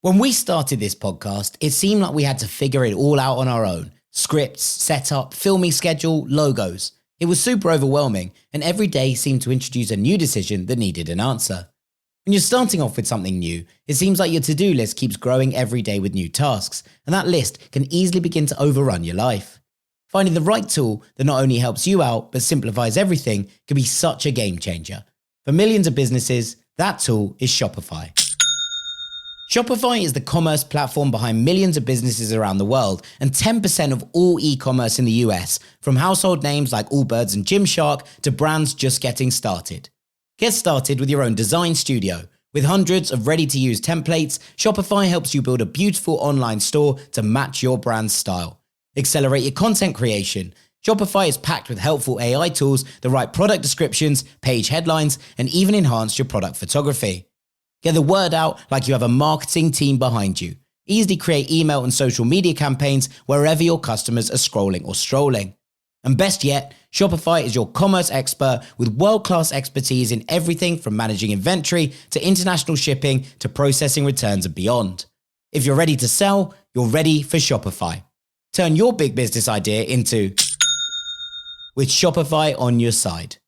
When we started this podcast, it seemed like we had to figure it all out on our own. Scripts, setup, filming schedule, logos. It was super overwhelming, and every day seemed to introduce a new decision that needed an answer. When you're starting off with something new, it seems like your to-do list keeps growing every day with new tasks, and that list can easily begin to overrun your life. Finding the right tool that not only helps you out, but simplifies everything can be such a game changer. For millions of businesses, that tool is Shopify. Shopify is the commerce platform behind millions of businesses around the world and 10% of all e-commerce in the US, from household names like Allbirds and Gymshark to brands just getting started. Get started with your own design studio. With hundreds of ready-to-use templates, Shopify helps you build a beautiful online store to match your brand's style. Accelerate your content creation. Shopify is packed with helpful AI tools that write product descriptions, page headlines, and even enhance your product photography. Get the word out like you have a marketing team behind you. Easily create email and social media campaigns wherever your customers are scrolling or strolling. And best yet, Shopify is your commerce expert with world-class expertise in everything from managing inventory to international shipping to processing returns and beyond. If you're ready to sell, you're ready for Shopify. Turn your big business idea into with Shopify on your side.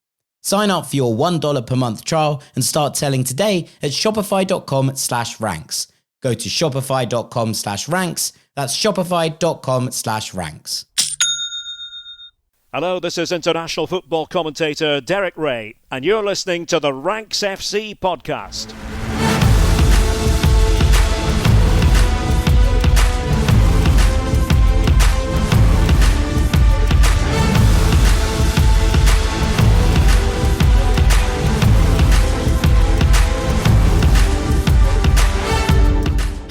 Sign up for your $1 per month trial and start selling today at shopify.com/ranks. Go to shopify.com/ranks. That's shopify.com/ranks. Hello, this is international football commentator Derek Ray, and you're listening to the Ranks FC podcast.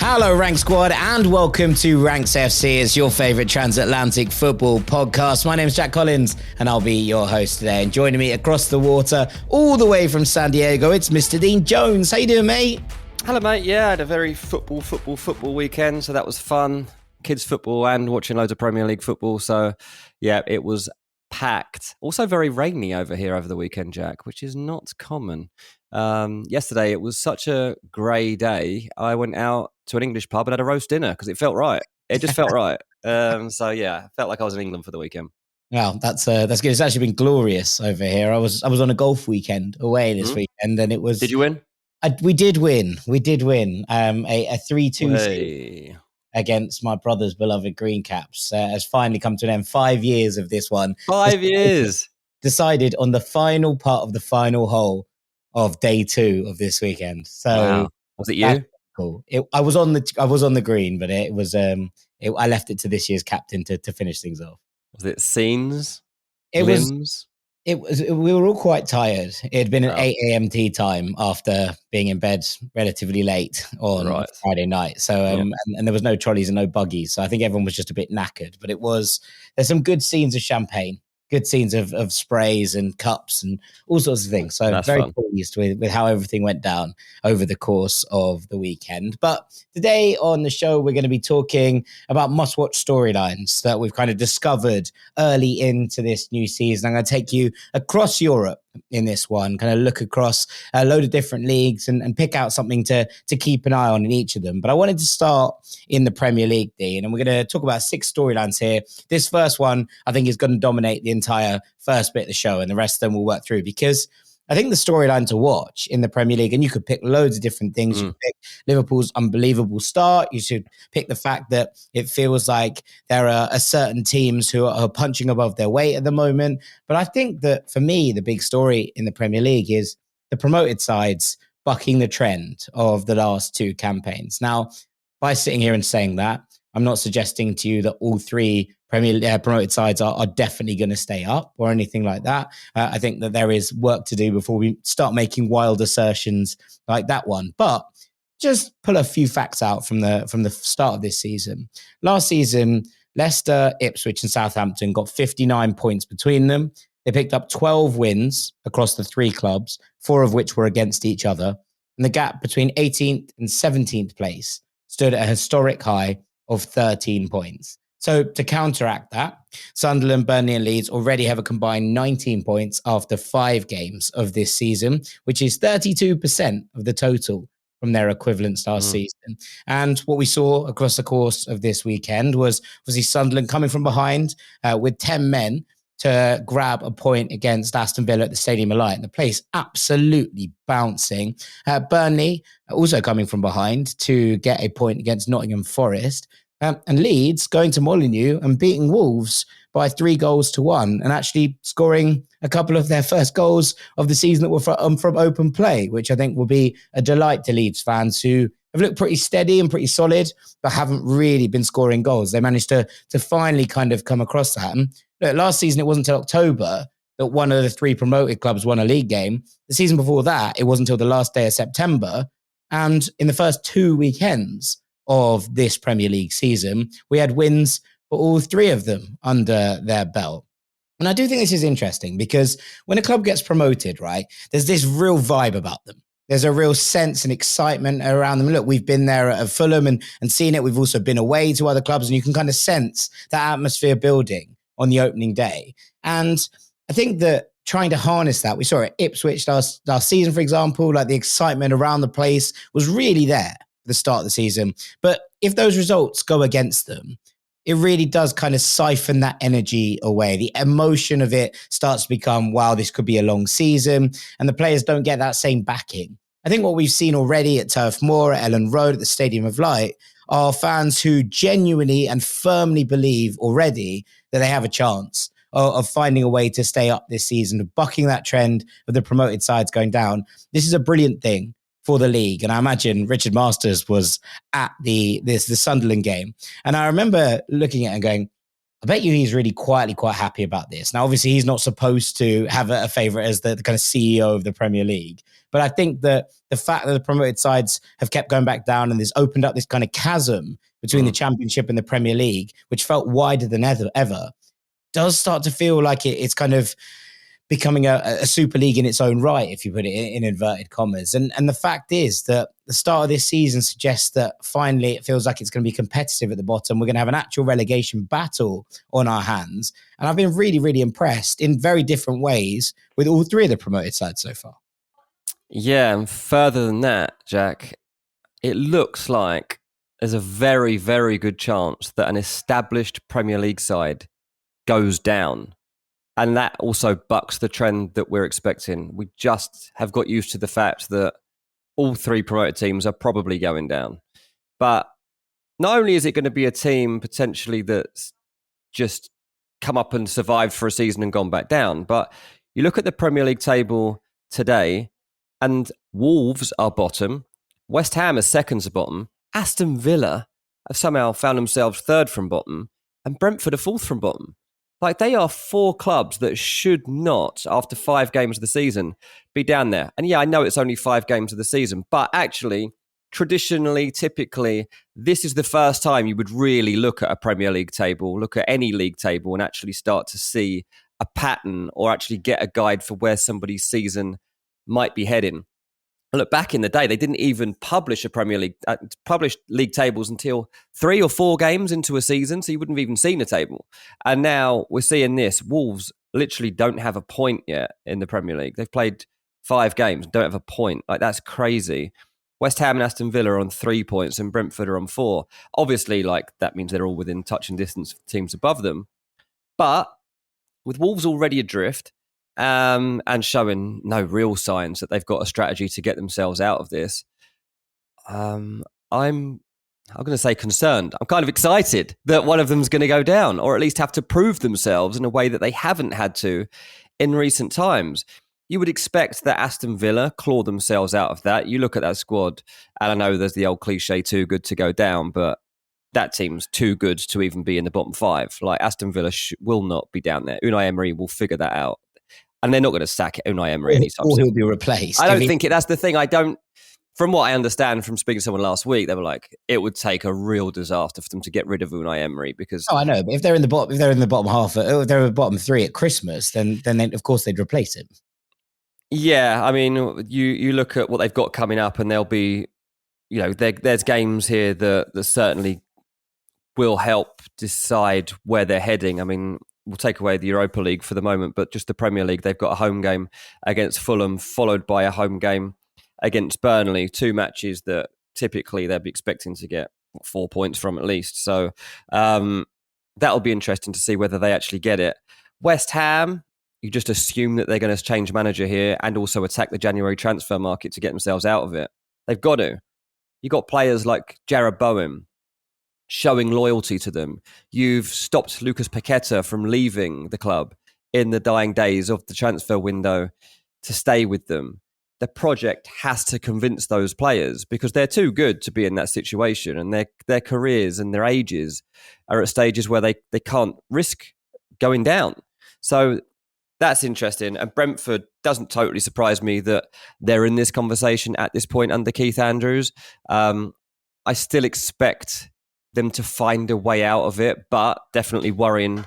Hello, Rank Squad, and welcome to Ranks FC. It's your favourite transatlantic football podcast. My name is Jack Collins, and I'll be your host today. And joining me across the water, all the way from San Diego, it's Mr. Dean Jones. How you doing, mate? Hello, mate. Yeah, I had a very football weekend, so that was fun. Kids football and watching loads of Premier League football. So, yeah, it was packed. Also very rainy over here over the weekend, Jack, which is not common. Yesterday, it was such a grey day. I went out to an English pub and had a roast dinner because it felt right. It just felt right. So yeah, felt like I was in England for the weekend. Well, that's good. It's actually been glorious over here. I was on a golf weekend away this weekend, and it was. Did you win? We did win. A 3-2 against my brother's beloved Green Caps has finally come to an end. 5 years of this one. 5 years. Decided on the final part of the final hole of day 2 of this weekend. So wow. Was it you? Cool. I was on the green, but it was I left it to this year's captain to finish things off. Was it scenes? It limbs? was. We were all quite tired. It had been an 8 a.m. tea time after being in bed relatively late on Friday night. So and there was no trolleys and no buggies. So I think everyone was just a bit knackered. But there's some good scenes of champagne. Good scenes of sprays and cups and all sorts of things. So that's very fun. Pleased with how everything went down over the course of the weekend. But today on the show, we're going to be talking about must-watch storylines that we've kind of discovered early into this new season. I'm going to take you across Europe in this one, kind of look across a load of different leagues and pick out something to keep an eye on in each of them. But I wanted to start in the Premier League, Dean, and we're going to talk about 6 storylines here. This first one, I think, is going to dominate the entire first bit of the show, and the rest of them we'll work through, because I think the storyline to watch in the Premier League, and you could pick loads of different things. You could pick Liverpool's unbelievable start. You should pick the fact that it feels like there are certain teams who are punching above their weight at the moment. But I think that for me, the big story in the Premier League is the promoted sides bucking the trend of the last 2 campaigns. Now, by sitting here and saying that, I'm not suggesting to you that all 3 Premier promoted sides are definitely going to stay up or anything like that. I think that there is work to do before we start making wild assertions like that one. But just pull a few facts out from the start of this season. Last season, Leicester, Ipswich and Southampton got 59 points between them. They picked up 12 wins across the 3 clubs, 4 of which were against each other. And the gap between 18th and 17th place stood at a historic high of 13 points. So to counteract that, Sunderland, Burnley and Leeds already have a combined 19 points after 5 games of this season, which is 32% of the total from their equivalents last season. And what we saw across the course of this weekend was Sunderland coming from behind with 10 men to grab a point against Aston Villa at the Stadium of Light. And the place absolutely bouncing. Burnley also coming from behind to get a point against Nottingham Forest. And Leeds going to Molineux and beating Wolves by 3-1 and actually scoring a couple of their first goals of the season that were from open play, which I think will be a delight to Leeds fans who have looked pretty steady and pretty solid, but haven't really been scoring goals. They managed to finally kind of come across that. And look, last season, it wasn't until October that one of the 3 promoted clubs won a league game. The season before that, it wasn't until the last day of September. And in the first 2 weekends of this Premier League season, we had wins for all 3 of them under their belt. And I do think this is interesting because when a club gets promoted, right, there's this real vibe about them. There's a real sense and excitement around them. Look, we've been there at Fulham and seen it. We've also been away to other clubs, and you can kind of sense that atmosphere building on the opening day. And I think that trying to harness that, we saw it at Ipswich last season, for example, like the excitement around the place was really there at the start of the season. But if those results go against them, it really does kind of siphon that energy away. The emotion of it starts to become, wow, this could be a long season. And the players don't get that same backing. I think what we've seen already at Turf Moor, at Ellen Road, at the Stadium of Light, are fans who genuinely and firmly believe already that they have a chance of finding a way to stay up this season, of bucking that trend of the promoted sides going down. This is a brilliant thing for the league. And I imagine Richard Masters was at the Sunderland game. And I remember looking at it and going, I bet you he's really quietly quite happy about this. Now, obviously, he's not supposed to have a favourite as the kind of CEO of the Premier League. But I think that the fact that the promoted sides have kept going back down and this opened up this kind of chasm between the Championship and the Premier League, which felt wider than ever, does start to feel like it's kind of becoming a super league in its own right, if you put it in inverted commas. And the fact is that the start of this season suggests that finally it feels like it's going to be competitive at the bottom. We're going to have an actual relegation battle on our hands. And I've been really, really impressed in very different ways with all 3 of the promoted sides so far. Yeah, and further than that, Jack, it looks like there's a very, very good chance that an established Premier League side goes down. And that also bucks the trend that we're expecting. We just have got used to the fact that all 3 promoted teams are probably going down. But not only is it going to be a team potentially that's just come up and survived for a season and gone back down, but you look at the Premier League table today and Wolves are bottom, West Ham is second to bottom, Aston Villa have somehow found themselves third from bottom, and Brentford are fourth from bottom. Like, they are 4 clubs that should not, after 5 games of the season, be down there. And yeah, I know it's only 5 games of the season, but actually, traditionally, typically, this is the first time you would really look at a Premier League table, look at any league table and actually start to see a pattern or actually get a guide for where somebody's season might be heading. Look, back in the day, they didn't even publish league tables until 3 or 4 games into a season, so you wouldn't have even seen a table. And now we're seeing this. Wolves literally don't have a point yet in the Premier League. They've played 5 games, don't have a point. Like, that's crazy. West Ham and Aston Villa are on 3 points and Brentford are on 4. Obviously, like, that means they're all within touch and distance of teams above them. But with Wolves already adrift, and showing no real signs that they've got a strategy to get themselves out of this, I'm going to say concerned. I'm kind of excited that one of them's going to go down, or at least have to prove themselves in a way that they haven't had to in recent times. You would expect that Aston Villa claw themselves out of that. You look at that squad, and I know there's the old cliche, too good to go down, but that team's too good to even be in the bottom 5. Like, Aston Villa will not be down there. Unai Emery will figure that out. And they're not going to sack Unai Emery anytime soon. Or he'll be replaced. I don't think that's the thing. From what I understand from speaking to someone last week, they were like, it would take a real disaster for them to get rid of Unai Emery because. Oh, I know, but if they're in the bottom half, if they're in the bottom 3 at Christmas, then of course they'd replace him. Yeah, I mean, you look at what they've got coming up, and there'll be, there's games here that certainly will help decide where they're heading. I mean, we'll take away the Europa League for the moment, but just the Premier League, they've got a home game against Fulham, followed by a home game against Burnley, 2 matches that typically they'd be expecting to get 4 points from at least. So that'll be interesting to see whether they actually get it. West Ham, you just assume that they're going to change manager here and also attack the January transfer market to get themselves out of it. They've got to. You've got players like Jarrod Bowen showing loyalty to them. You've stopped Lucas Paqueta from leaving the club in the dying days of the transfer window to stay with them. The project has to convince those players because they're too good to be in that situation, and their careers and their ages are at stages where they can't risk going down. So that's interesting. And Brentford doesn't totally surprise me that they're in this conversation at this point under Keith Andrews. I still expect them to find a way out of it, but definitely worrying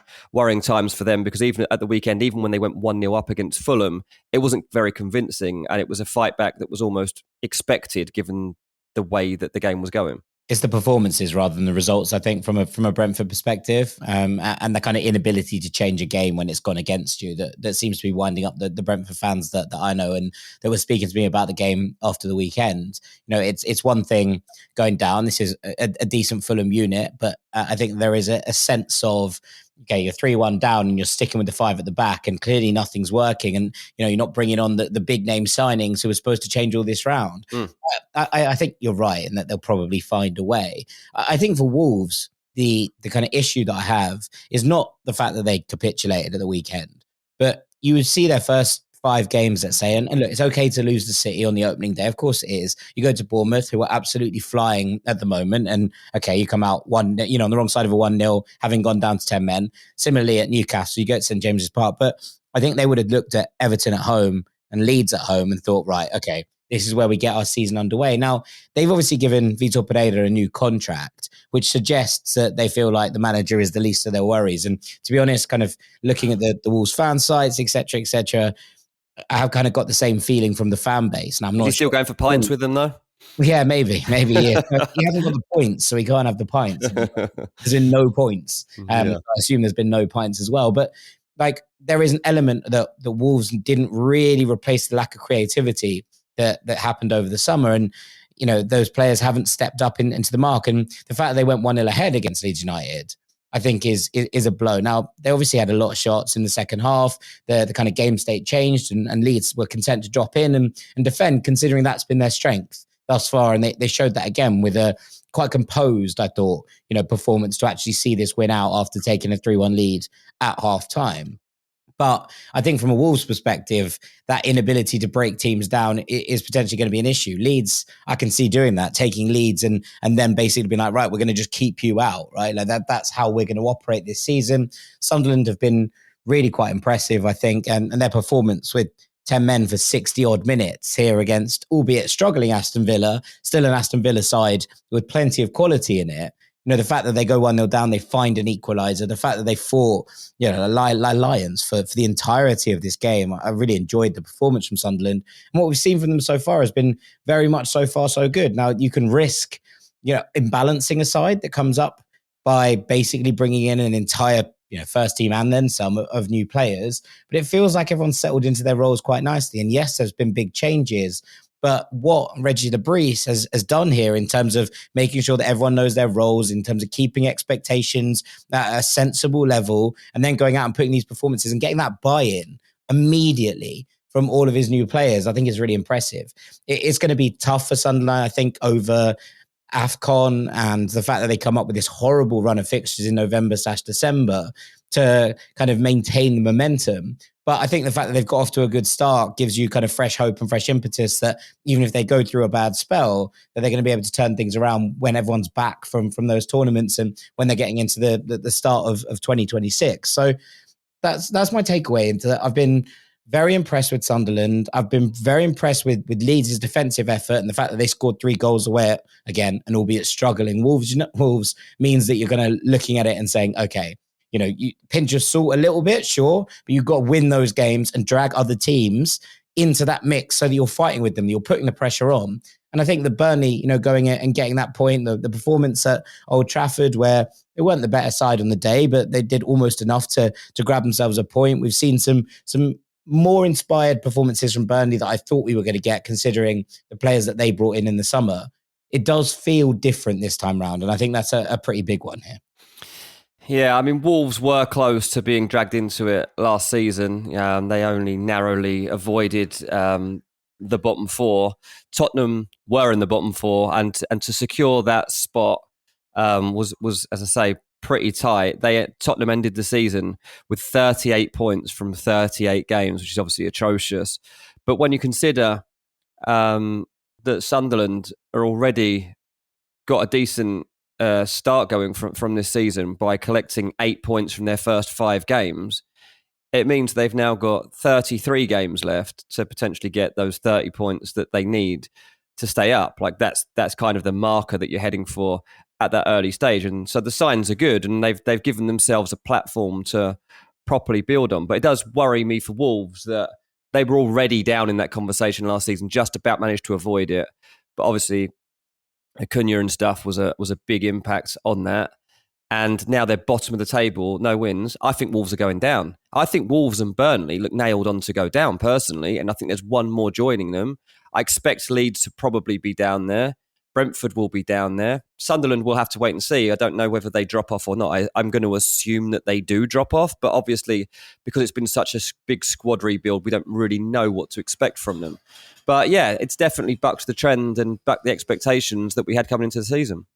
times for them because even at the weekend, even when they went 1-0 up against Fulham, it wasn't very convincing and it was a fight back that was almost expected given the way that the game was going. It's the performances rather than the results, I think, from a Brentford perspective, and the kind of inability to change a game when it's gone against you that seems to be winding up the Brentford fans that I know and that were speaking to me about the game after the weekend. It's one thing going down. This is a decent Fulham unit, but I think there is a sense of, okay, you're 3-1 down and you're sticking with the 5 at the back and clearly nothing's working and you're not bringing on the big name signings who are supposed to change all this round. I think you're right in that they'll probably find a way. I think for Wolves, the kind of issue that I have is not the fact that they capitulated at the weekend, but you would see their first 5 games, let's say, and look, it's okay to lose the City on the opening day. Of course it is. You go to Bournemouth, who are absolutely flying at the moment, and okay, you come out on the wrong side of a 1-0, having gone down to 10 men. Similarly at Newcastle, you go to St James's Park, but I think they would have looked at Everton at home and Leeds at home and thought, right, okay, this is where we get our season underway. Now, they've obviously given Vitor Pereira a new contract, which suggests that they feel like the manager is the least of their worries. And to be honest, kind of looking at the Wolves fan sites, etc., I have kind of got the same feeling from the fan base. And I'm not still going for pints with them, though? Yeah, maybe. Yeah. He hasn't got the points, so he can't have the pints. There's been no points. I assume there's been no pints as well. But like, there is an element that the Wolves didn't really replace the lack of creativity that happened over the summer. And, those players haven't stepped up into the mark. And the fact that they went 1-0 ahead against Leeds United, I think is a blow. Now, they obviously had a lot of shots in the second half. The kind of game state changed and Leeds were content to drop in and defend, considering that's been their strength thus far. And they showed that again with a quite composed, I thought, performance to actually see this win out after taking a 3-1 lead at half time. But I think from a Wolves perspective, that inability to break teams down is potentially going to be an issue. Leeds, I can see doing that, taking leads and then basically being like, right, we're going to just keep you out, right? Like that's how we're going to operate this season. Sunderland have been really quite impressive, I think, and their performance with 10 men for 60 odd minutes here against, albeit struggling Aston Villa, still an Aston Villa side with plenty of quality in it. The fact that they go 1-0 down, they find an equaliser. The fact that they fought, like lions for the entirety of this game. I really enjoyed the performance from Sunderland. And what we've seen from them so far has been very much so far so good. Now, you can risk, imbalancing a side that comes up by basically bringing in an entire, first team and then some of new players. But it feels like everyone's settled into their roles quite nicely. And yes, there's been big changes. But what Reggie Lebris has done here in terms of making sure that everyone knows their roles, in terms of keeping expectations at a sensible level, and then going out and putting these performances and getting that buy-in immediately from all of his new players, I think is really impressive. It's going to be tough for Sunderland, I think, over AFCON and the fact that they come up with this horrible run of fixtures in November/December to kind of maintain the momentum. But I think the fact that they've got off to a good start gives you kind of fresh hope and fresh impetus that even if they go through a bad spell, that they're going to be able to turn things around when everyone's back from those tournaments and when they're getting into the start of 2026. So that's my takeaway into that. I've been very impressed with Sunderland. I've been very impressed with Leeds' defensive effort and the fact that they scored 3 goals away again, and albeit struggling. Wolves means that you're going to looking at it and saying, okay, you pinch your salt a little bit, sure, but you've got to win those games and drag other teams into that mix so that you're fighting with them, you're putting the pressure on. And I think the Burnley, going and getting that point, the performance at Old Trafford, where they weren't the better side on the day, but they did almost enough to grab themselves a point. We've seen some more inspired performances from Burnley that I thought we were going to get, considering the players that they brought in the summer. It does feel different this time round, and I think that's a pretty big one here. Yeah, I mean, Wolves were close to being dragged into it last season. They only narrowly avoided the bottom four. Tottenham were in the bottom four, and to secure that spot was, as I say, pretty tight. Tottenham ended the season with 38 points from 38 games, which is obviously atrocious. But when you consider that Sunderland are already got a decent start going from this season by collecting 8 points from their first 5 games, it means they've now got 33 games left to potentially get those 30 points that they need to stay up. Like that's kind of the marker that you're heading for at that early stage. And so the signs are good, and they've given themselves a platform to properly build on. But it does worry me for Wolves that they were already down in that conversation last season, just about managed to avoid it. But obviously Acuna and stuff was a big impact on that. And now they're bottom of the table, no wins. I think Wolves are going down. I think Wolves and Burnley look nailed on to go down personally, and I think there's one more joining them. I expect Leeds to probably be down there. Brentford will be down there. Sunderland will have to wait and see. I don't know whether they drop off or not. I'm going to assume that they do drop off, but obviously because it's been such a big squad rebuild, we don't really know what to expect from them. But yeah, it's definitely bucked the trend and bucked the expectations that we had coming into the season.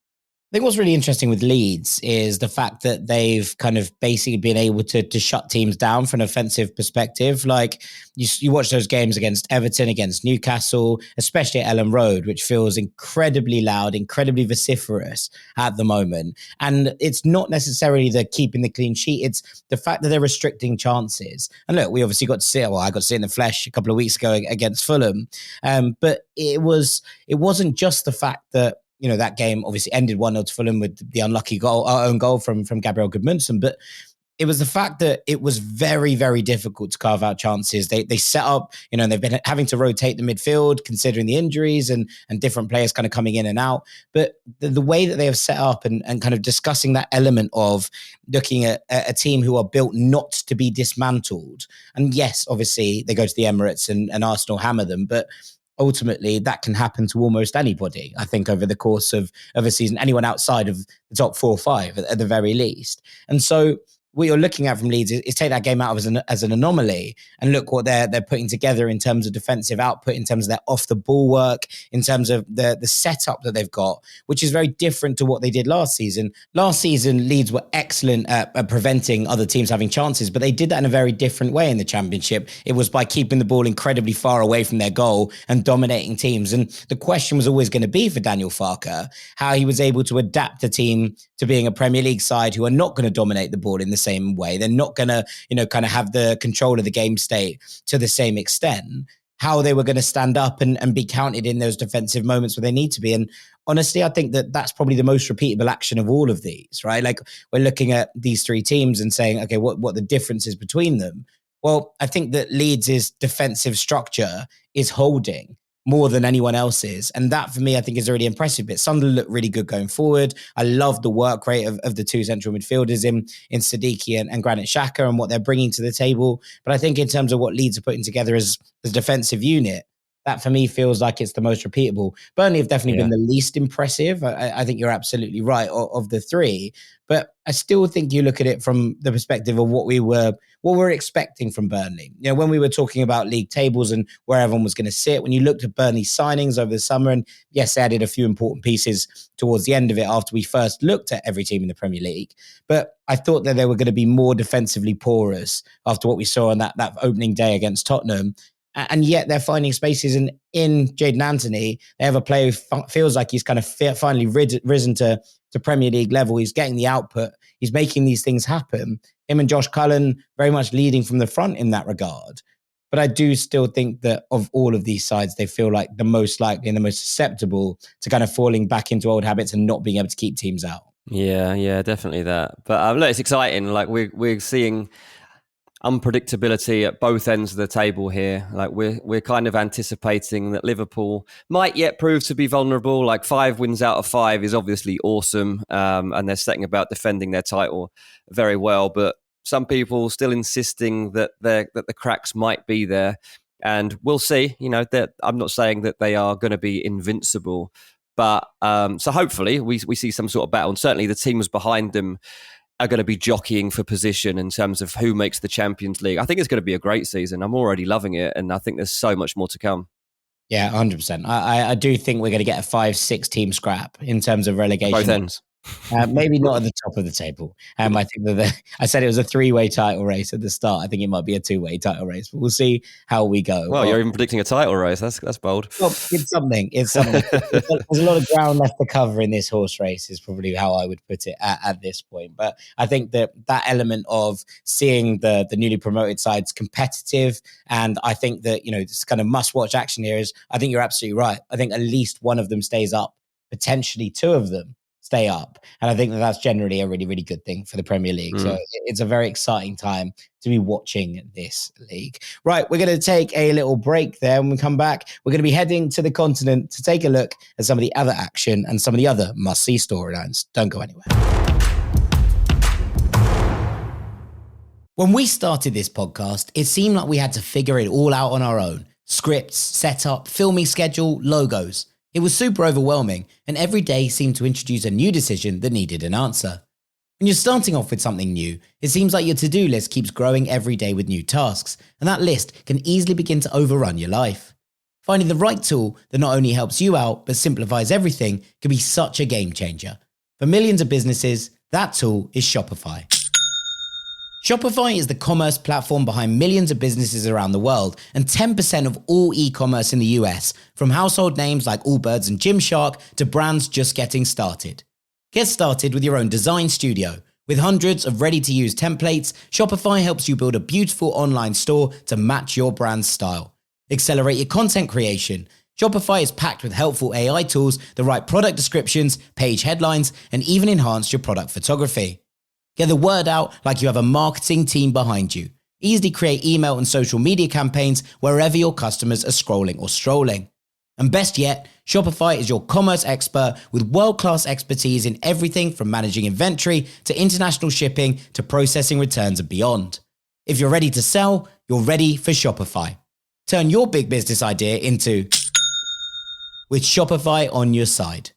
I think what's really interesting with Leeds is the fact that they've kind of basically been able to shut teams down from an offensive perspective. Like you watch those games against Everton, against Newcastle, especially at Ellen Road, which feels incredibly loud, incredibly vociferous at the moment. And it's not necessarily the keeping the clean sheet. It's the fact that they're restricting chances. And look, we obviously got to see it. Well, I got to see it in the flesh a couple of weeks ago against Fulham. But it wasn't just the fact that, you know, that game obviously ended 1-0 to Fulham with the unlucky goal, our own goal from Gabriel Gudmundsson. But it was the fact that it was very, very difficult to carve out chances. They set up, you know, and they've been having to rotate the midfield considering the injuries and different players kind of coming in and out. But the way that they have set up and kind of discussing that element of looking at a team who are built not to be dismantled. And yes, obviously they go to the Emirates and Arsenal hammer them, but ultimately that can happen to almost anybody, I think, over the course of a season, anyone outside of the top 4 or 5 at the very least. And so what you're looking at from Leeds is take that game out as an anomaly and look what they're putting together in terms of defensive output, in terms of their off the ball work, in terms of the setup that they've got, which is very different to what they did last season. Last season, Leeds were excellent at preventing other teams having chances, but they did that in a very different way in the Championship. It was by keeping the ball incredibly far away from their goal and dominating teams. And the question was always going to be for Daniel Farke, how he was able to adapt a team to being a Premier League side who are not going to dominate the ball in the same way. They're not going to, you know, kind of have the control of the game state to the same extent. How they were going to stand up and be counted in those defensive moments where they need to be. And honestly, I think that that's probably the most repeatable action of all of these, right? Like we're looking at these 3 teams and saying, okay, what the difference is between them? Well, I think that Leeds' defensive structure is holding more than anyone else's. And that, for me, I think is a really impressive bit. Sunderland look really good going forward. I love the work rate of the 2 central midfielders in Siddiqui and Granit Xhaka and what they're bringing to the table. But I think in terms of what Leeds are putting together as a defensive unit, that for me feels like it's the most repeatable. Burnley have definitely been the least impressive. I think you're absolutely right of the 3. But I still think you look at it from the perspective of what we're expecting from Burnley. You know, when we were talking about league tables and where everyone was going to sit, when you looked at Burnley's signings over the summer, and yes, they added a few important pieces towards the end of it after we first looked at every team in the Premier League. But I thought that they were going to be more defensively porous after what we saw on that opening day against Tottenham. And yet they're finding spaces in Jadon Anthony. They have a player who feels like he's kind of finally risen to Premier League level. He's getting the output. He's making these things happen. Him and Josh Cullen very much leading from the front in that regard. But I do still think that of all of these sides, they feel like the most likely and the most susceptible to kind of falling back into old habits and not being able to keep teams out. Yeah, definitely that. But look, it's exciting. Like we're seeing unpredictability at both ends of the table here. Like we're kind of anticipating that Liverpool might yet prove to be vulnerable. Like 5 wins out of 5 is obviously awesome, and they're setting about defending their title very well. But Some people still insisting that the cracks might be there. And we'll see. That I'm not saying that they are going to be invincible. But so hopefully we see some sort of battle. And certainly the teams behind them are going to be jockeying for position in terms of who makes the Champions League. I think it's going to be a great season. I'm already loving it. And I think there's so much more to come. Yeah, 100%. I do think we're going to get a 5-6 team scrap in terms of relegation. Both ends. Maybe not at the top of the table. I think that I said it was a 3-way title race at the start. I think it might be a 2-way title race, but we'll see how we go. Well, you're even predicting a title race. That's bold. Well, it's something. There's a lot of ground left to cover in this horse race is probably how I would put it at this point. But I think that element of seeing the newly promoted sides competitive, and I think that, this kind of must-watch action here is, I think you're absolutely right. I think at least one of them stays up, potentially two of them stay up. And I think that that's generally a really, really good thing for the Premier League. So it's a very exciting time to be watching this league. Right, we're going to take a little break there. When we come back, we're going to be heading to the continent to take a look at some of the other action and some of the other must-see storylines. Don't go anywhere. When we started this podcast, it seemed like we had to figure it all out on our own. Scripts, setup, filming schedule, logos. It was super overwhelming, and every day seemed to introduce a new decision that needed an answer. When you're starting off with something new, it seems like your to-do list keeps growing every day with new tasks, and that list can easily begin to overrun your life. Finding the right tool that not only helps you out, but simplifies everything can be such a game changer. For millions of businesses, that tool is Shopify. Shopify is the commerce platform behind millions of businesses around the world and 10% of all e-commerce in the US, from household names like Allbirds and Gymshark to brands just getting started. Get started with your own design studio. With hundreds of ready-to-use templates, Shopify helps you build a beautiful online store to match your brand's style. Accelerate your content creation. Shopify is packed with helpful AI tools that write product descriptions, page headlines, and even enhance your product photography. Get the word out like you have a marketing team behind you. Easily create email and social media campaigns wherever your customers are scrolling or strolling. And best yet, Shopify is your commerce expert with world-class expertise in everything from managing inventory to international shipping to processing returns and beyond. If you're ready to sell, you're ready for Shopify. Turn your big business idea into with Shopify on your side.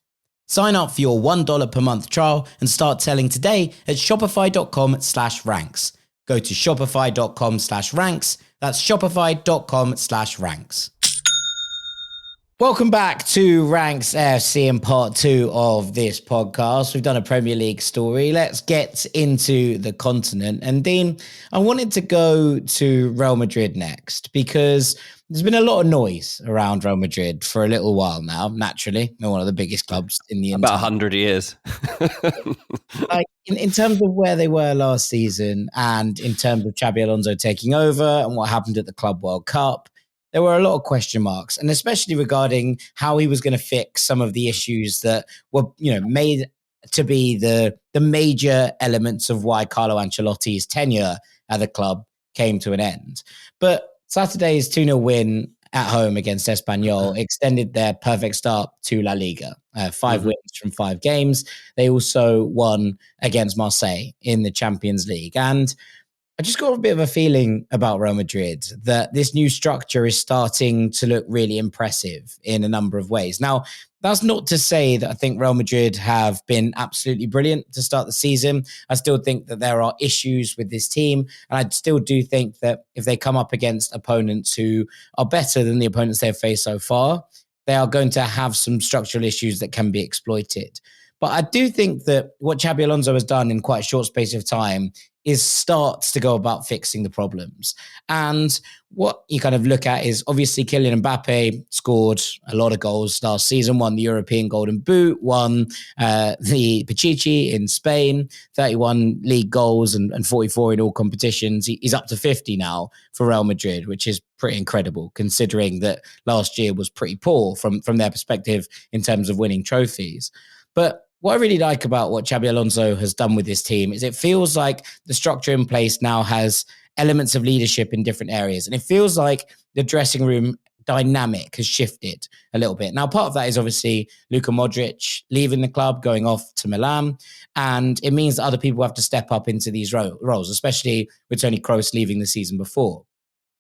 Sign up for your $1 per month trial and start selling today at shopify.com/ranks. Go to shopify.com/ranks. That's shopify.com/ranks. Welcome back to Ranks FC in part 2 of this podcast. We've done a Premier League story. Let's get into the continent. And Dean, I wanted to go to Real Madrid next because there's been a lot of noise around Real Madrid for a little while now, naturally. They're one of the biggest clubs in the About 100 years. In terms of where they were last season and in terms of Xabi Alonso taking over and what happened at the Club World Cup, there were a lot of question marks, and especially regarding how he was going to fix some of the issues that were, made to be the major elements of why Carlo Ancelotti's tenure at the club came to an end. But Saturday's 2-0 win at home against Espanyol extended their perfect start to La Liga. 5 wins from 5 games. They also won against Marseille in the Champions League. And I just got a bit of a feeling about Real Madrid that this new structure is starting to look really impressive in a number of ways. Now, that's not to say that I think Real Madrid have been absolutely brilliant to start the season. I still think that there are issues with this team. And I still do think that if they come up against opponents who are better than the opponents they've faced so far, they are going to have some structural issues that can be exploited. But I do think that what Xabi Alonso has done in quite a short space of time is starts to go about fixing the problems. And what you kind of look at is obviously Kylian Mbappe scored a lot of goals last season, won the European Golden Boot, won the Pichichi in Spain, 31 league goals and 44 in all competitions. He's up to 50 now for Real Madrid, which is pretty incredible considering that last year was pretty poor from their perspective in terms of winning trophies. But what I really like about what Xabi Alonso has done with this team is it feels like the structure in place now has elements of leadership in different areas. And it feels like the dressing room dynamic has shifted a little bit. Now, part of that is obviously Luka Modric leaving the club, going off to Milan. And it means that other people have to step up into these roles, especially with Toni Kroos leaving the season before.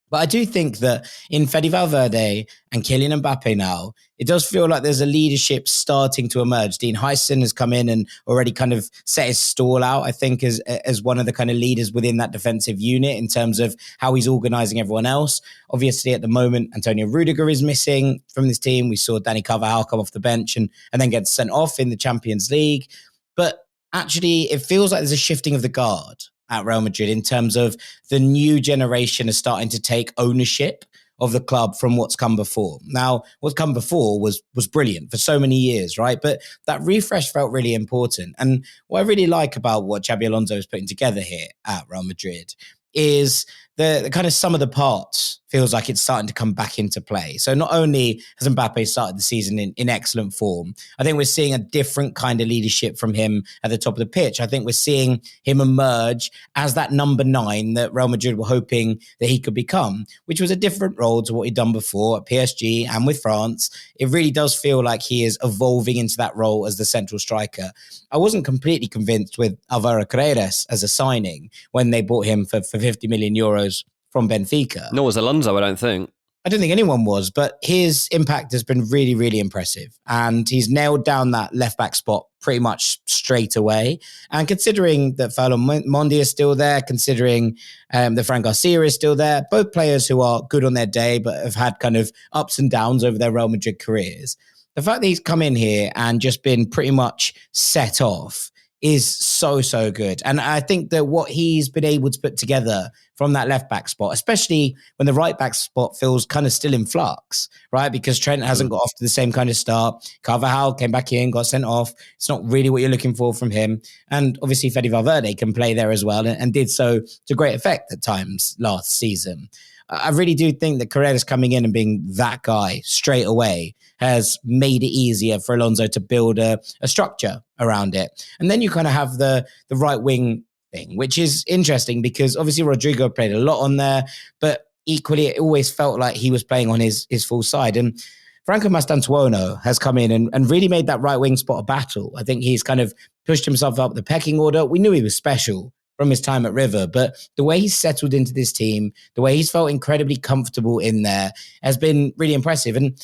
But I do think that in Fede Valverde and Kylian Mbappe now, it does feel like there's a leadership starting to emerge. Dean Huyson has come in and already kind of set his stall out, I think, as one of the kind of leaders within that defensive unit in terms of how he's organising everyone else. Obviously, at the moment, Antonio Rudiger is missing from this team. We saw Dani Carvajal come off the bench and then get sent off in the Champions League. But actually, it feels like there's a shifting of the guard at Real Madrid in terms of the new generation is starting to take ownership of the club from what's come before. Now, what's come before was brilliant for so many years, right? But that refresh felt really important. And what I really like about what Xabi Alonso is putting together here at Real Madrid is the kind of sum of the parts feels like it's starting to come back into play. So not only has Mbappe started the season in excellent form, I think we're seeing a different kind of leadership from him at the top of the pitch. I think we're seeing him emerge as that number 9 that Real Madrid were hoping that he could become, which was a different role to what he'd done before at PSG and with France. It really does feel like he is evolving into that role as the central striker. I wasn't completely convinced with Alvaro Carreras as a signing when they bought him for 50 million euros from Benfica. Nor was Alonso, I don't think. I don't think anyone was, but his impact has been really, really impressive. And he's nailed down that left-back spot pretty much straight away. And considering that Ferland Mendy is still there, considering that Fran Garcia is still there, both players who are good on their day, but have had kind of ups and downs over their Real Madrid careers. The fact that he's come in here and just been pretty much set off is so, so good. And I think that what he's been able to put together from that left-back spot, especially when the right-back spot feels kind of still in flux, right? Because Trent hasn't got off to the same kind of start. Carvajal came back in, got sent off. It's not really what you're looking for from him. And obviously Fede Valverde can play there as well and did so to great effect at times last season. I really do think that Carreras coming in and being that guy straight away has made it easier for Alonso to build a structure around it. And then you kind of have the right wing thing, which is interesting because obviously Rodrigo played a lot on there, but equally it always felt like he was playing on his full side. And Franco Mastantuono has come in and really made that right wing spot a battle. I think he's kind of pushed himself up the pecking order. We knew he was special from his time at River, but the way he's settled into this team, the way he's felt incredibly comfortable in there has been really impressive. And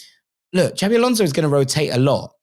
look, Xabi Alonso is going to rotate a lot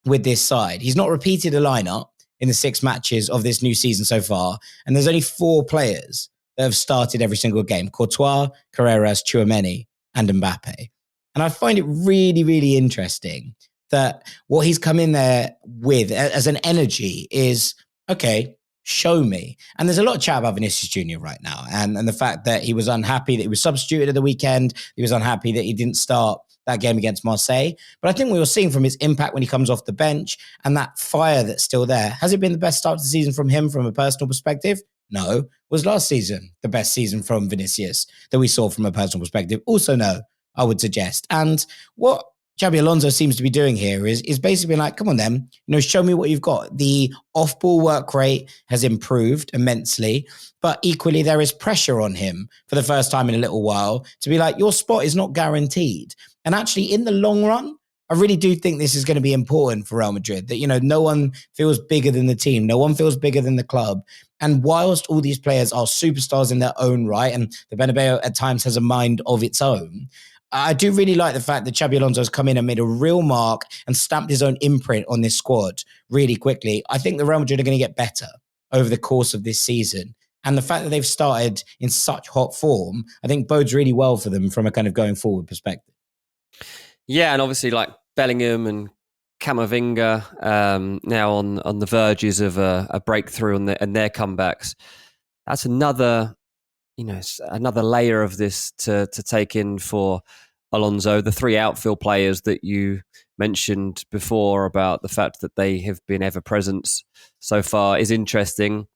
with this side. He's not repeated a lineup in the 6 matches of this new season so far, and there's only 4 players that have started every single game: Courtois, Carreras, Tchouaméni, and Mbappe. And I find it really, really interesting that what he's come in there with as an energy is, okay, show me. And there's a lot of chat about Vinicius Jr. right now and the fact that he was unhappy that he was substituted at the weekend. He was unhappy that he didn't start that game against Marseille. But I think we were seeing from his impact when he comes off the bench and that fire that's still there. Has it been the best start to the season from him from a personal perspective? No. Was last season the best season from Vinicius that we saw from a personal perspective? Also no, I would suggest. And what Xabi Alonso seems to be doing here is basically like, come on then, show me what you've got. The off-ball work rate has improved immensely, but equally there is pressure on him for the first time in a little while to be like, your spot is not guaranteed. And actually in the long run, I really do think this is going to be important for Real Madrid, that, no one feels bigger than the team. No one feels bigger than the club. And whilst all these players are superstars in their own right, and the Bernabeu at times has a mind of its own, I do really like the fact that Xabi Alonso has come in and made a real mark and stamped his own imprint on this squad really quickly. I think the Real Madrid are going to get better over the course of this season. And the fact that they've started in such hot form, I think bodes really well for them from a kind of going forward perspective. Yeah, and obviously like Bellingham and Camavinga now on the verges of a breakthrough and their comebacks. That's another layer of this to take in for Alonso. The 3 outfield players that you mentioned before about the fact that they have been ever present so far is interesting.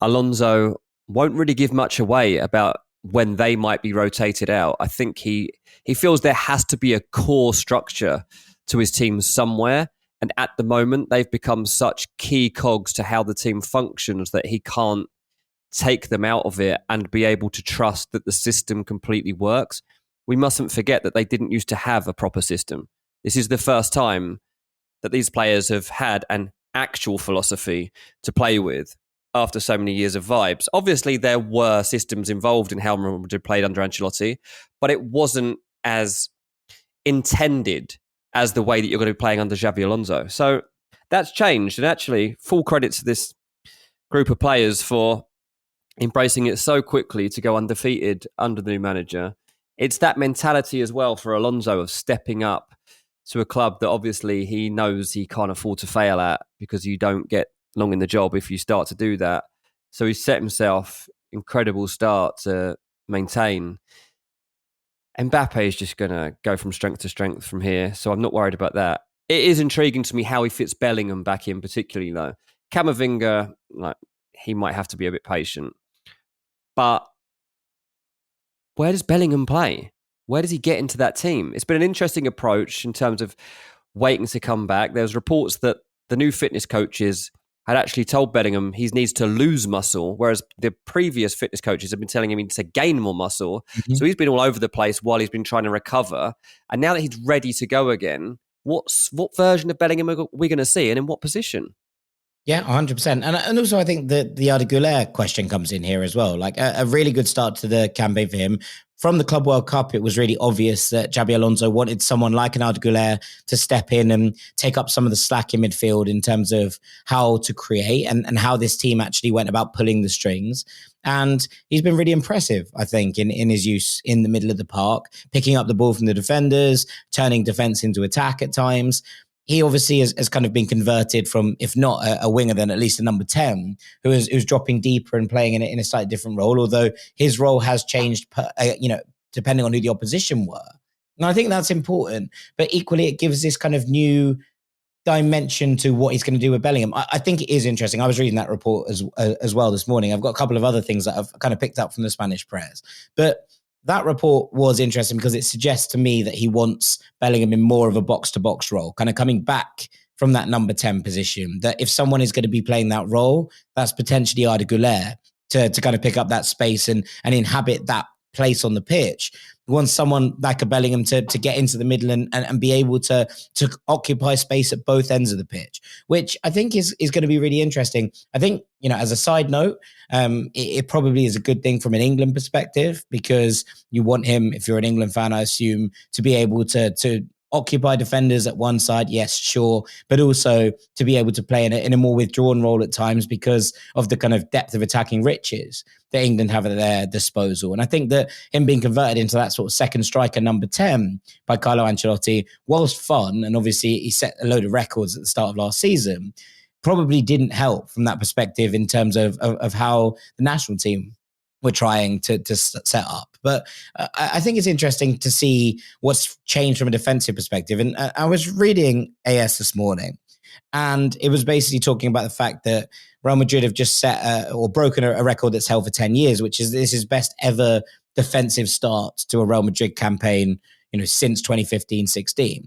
Alonso won't really give much away about when they might be rotated out. I think he feels there has to be a core structure to his team somewhere. And at the moment, they've become such key cogs to how the team functions that he can't take them out of it and be able to trust that the system completely works. we mustn't forget that they didn't used to have a proper system. This is the first time that these players have had an actual philosophy to play with after so many years of vibes. Obviously, there were systems involved in how Real Madrid played under Ancelotti, but it wasn't as intended as the way that you're going to be playing under Xabi Alonso. So that's changed. And actually, full credit to this group of players for embracing it so quickly to go undefeated under the new manager. It's that mentality as well for Alonso of stepping up to a club that obviously he knows he can't afford to fail at, because you don't get long in the job if you start to do that. So he's set himself incredible start to maintain. Mbappe is just going to go from strength to strength from here, so I'm not worried about that. It is intriguing to me how he fits Bellingham back in, particularly though. Camavinga, he might have to be a bit patient. But where does Bellingham play? Where does he get into that team? It's been an interesting approach in terms of waiting to come back. There was reports that the new fitness coaches had actually told Bellingham he needs to lose muscle, whereas the previous fitness coaches have been telling him he needs to gain more muscle. Mm-hmm. So he's been all over the place while he's been trying to recover. And now that he's ready to go again, what version of Bellingham are we going to see, and in what position? Yeah, 100%. And also I think that the Arda Güler question comes in here as well. Like a really good start to the campaign for him. From the Club World Cup, it was really obvious that Xabi Alonso wanted someone like an Arda Güler to step in and take up some of the slack in midfield in terms of how to create and how this team actually went about pulling the strings. And he's been really impressive, I think, in his use in the middle of the park, picking up the ball from the defenders, turning defense into attack at times. He obviously has kind of been converted from, if not a winger, then at least a number 10, who's dropping deeper and playing in a slightly different role, although his role has changed, depending on who the opposition were. And I think that's important. But equally, it gives this kind of new dimension to what he's going to do with Bellingham. I think it is interesting. I was reading that report as well this morning. I've got a couple of other things that I've kind of picked up from the Spanish press. But that report was interesting because it suggests to me that he wants Bellingham in more of a box-to-box role, kind of coming back from that number 10 position, that if someone is going to be playing that role, that's potentially Arda Güler to kind of pick up that space and inhabit that place on the pitch. He wants someone like a Bellingham to get into the middle and be able to occupy space at both ends of the pitch, which I think is going to be really interesting. I think, as a side note, it probably is a good thing from an England perspective, because you want him, if you're an England fan, I assume, to be able to occupy defenders at one side, yes, sure, but also to be able to play in a more withdrawn role at times because of the kind of depth of attacking riches that England have at their disposal. And I think that him being converted into that sort of second striker, number 10, by Carlo Ancelotti, whilst fun, and obviously he set a load of records at the start of last season, probably didn't help from that perspective in terms of how the national team were trying to set up. But I think it's interesting to see what's changed from a defensive perspective. And I was reading AS this morning, and it was basically talking about the fact that Real Madrid have just set or broken a record that's held for 10 years, which is this is best ever defensive start to a Real Madrid campaign, since 2015-16.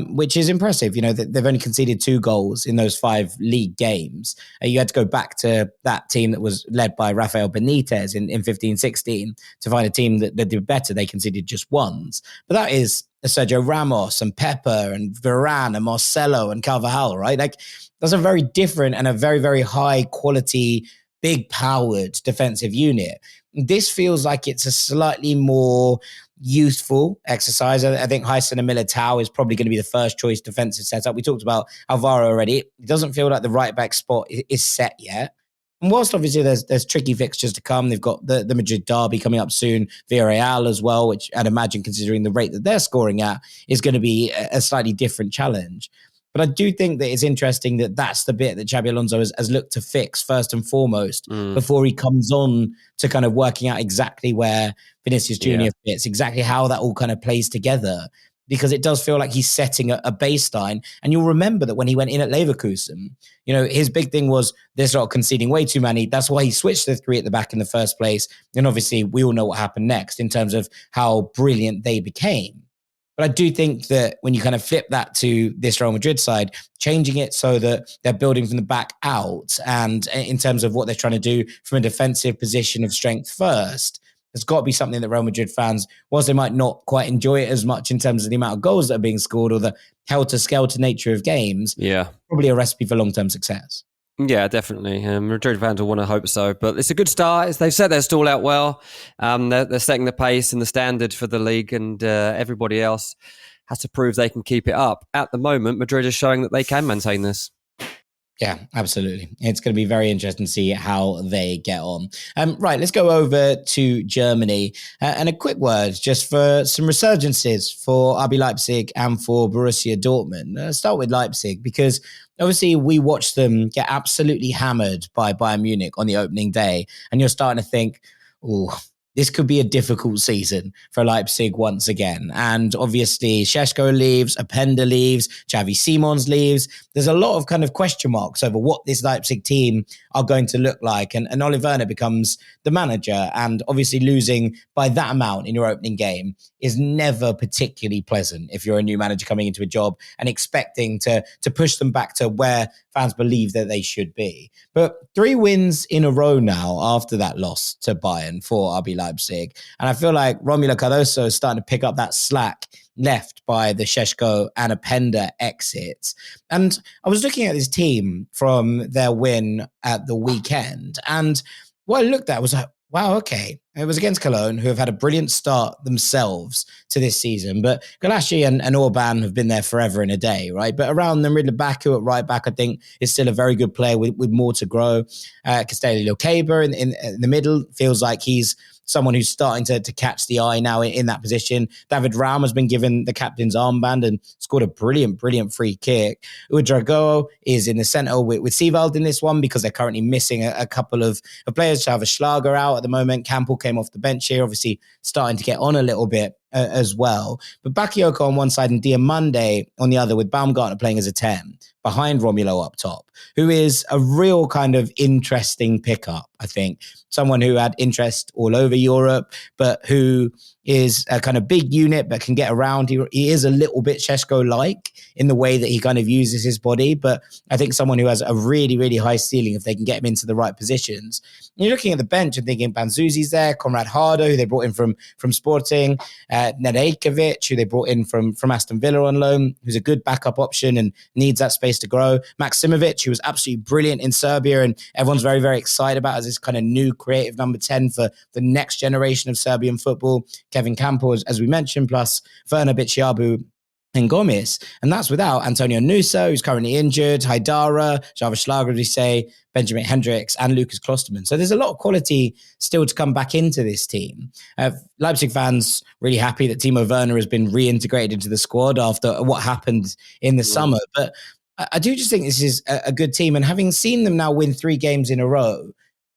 Which is impressive. They've only conceded 2 goals in those 5 league games. You had to go back to that team that was led by Rafael Benitez in 15-16 to find a team that did better. They conceded just once. But that is Sergio Ramos and Pepe and Varane and Marcelo and Carvajal, right? Like, that's a very different and a very, very high quality, big powered defensive unit. This feels like it's a slightly more youthful exercise. I think Hysson and Militao is probably going to be the first choice defensive setup. We talked about Alvaro already. It doesn't feel like the right back spot is set yet. And whilst obviously there's tricky fixtures to come, they've got the Madrid derby coming up soon, Villarreal as well, which I'd imagine, considering the rate that they're scoring at, is going to be a slightly different challenge. But I do think that it's interesting that that's the bit that Xabi Alonso has looked to fix first and foremost before he comes on to kind of working out exactly where Vinicius Jr. fits, exactly how that all kind of plays together. Because it does feel like he's setting a baseline. And you'll remember that when he went in at Leverkusen, his big thing was they're sort of conceding way too many. That's why he switched to 3 at the back in the first place. And obviously we all know what happened next in terms of how brilliant they became. But I do think that when you kind of flip that to this Real Madrid side, changing it so that they're building from the back out, and in terms of what they're trying to do from a defensive position of strength first, there's got to be something that Real Madrid fans, whilst they might not quite enjoy it as much in terms of the amount of goals that are being scored or the helter-skelter nature of games, probably a recipe for long-term success. Yeah, definitely. Madrid fans will want to hope so. But it's a good start. They've set their stall out well. They're setting the pace and the standard for the league, and everybody else has to prove they can keep it up. At the moment, Madrid is showing that they can maintain this. Yeah, absolutely. It's going to be very interesting to see how they get on. Right, let's go over to Germany. And a quick word just for some resurgences for RB Leipzig and for Borussia Dortmund. Let's start with Leipzig because obviously we watched them get absolutely hammered by Bayern Munich on the opening day. And you're starting to think, oh, this could be a difficult season for Leipzig once again. And obviously, Šeško leaves, Openda leaves, Xavi Simons leaves. There's a lot of kind of question marks over what this Leipzig team are going to look like. And Ole Werner becomes the manager. And obviously losing by that amount in your opening game is never particularly pleasant if you're a new manager coming into a job and expecting to push them back to where fans believe that they should be. But 3 wins in a row now after that loss to Bayern for RB Leipzig. And I feel like Romulo Cardoso is starting to pick up that slack left by the Šeško and Openda exits. And I was looking at this team from their win at the weekend. And what I looked at was like, wow, okay. It was against Cologne, who have had a brilliant start themselves to this season. But Galashi and Orban have been there forever and a day, right? But around them, Ridley-Baku at right back, I think, is still a very good player with more to grow. Castelli-Lokeba in the middle feels like he's someone who's starting to catch the eye now in that position. David Raum has been given the captain's armband and scored a brilliant free kick. Udrago is in the centre with Sievald in this one because they're currently missing a couple of players. Chavez Schlager out at the moment. Campbell came off the bench here, obviously starting to get on a little bit as well. But Bakayoko on one side and Diamande on the other, with Baumgartner playing as a 10 behind Romulo up top, who is a real kind of interesting pickup, I think. Someone who had interest all over Europe, but who is a kind of big unit but can get around. He is a little bit Šeško-like in the way that he kind of uses his body, but I think someone who has a really high ceiling if they can get him into the right positions. And you're looking at the bench and thinking Banzuzi's there, Konrad Hardo, who they brought in from Sporting, Nedeljkovic, who they brought in from Aston Villa on loan, who's a good backup option and needs that space to grow. Maksimovic, who was absolutely brilliant in Serbia, and everyone's very excited about as this kind of new creative number 10 for the next generation of Serbian football. Kevin Campbell, as we mentioned, plus Werner Bichiabu and Gomes. And that's without Antonio Nusa, who's currently injured, Haidara, Chavez Schlager, as we say, Benjamin Hendricks, and Lucas Klosterman. So there's a lot of quality still to come back into this team. Leipzig fans really happy that Timo Werner has been reintegrated into the squad after what happened in the summer. But I do just think this is a good team. And having seen them now win 3 games in a row,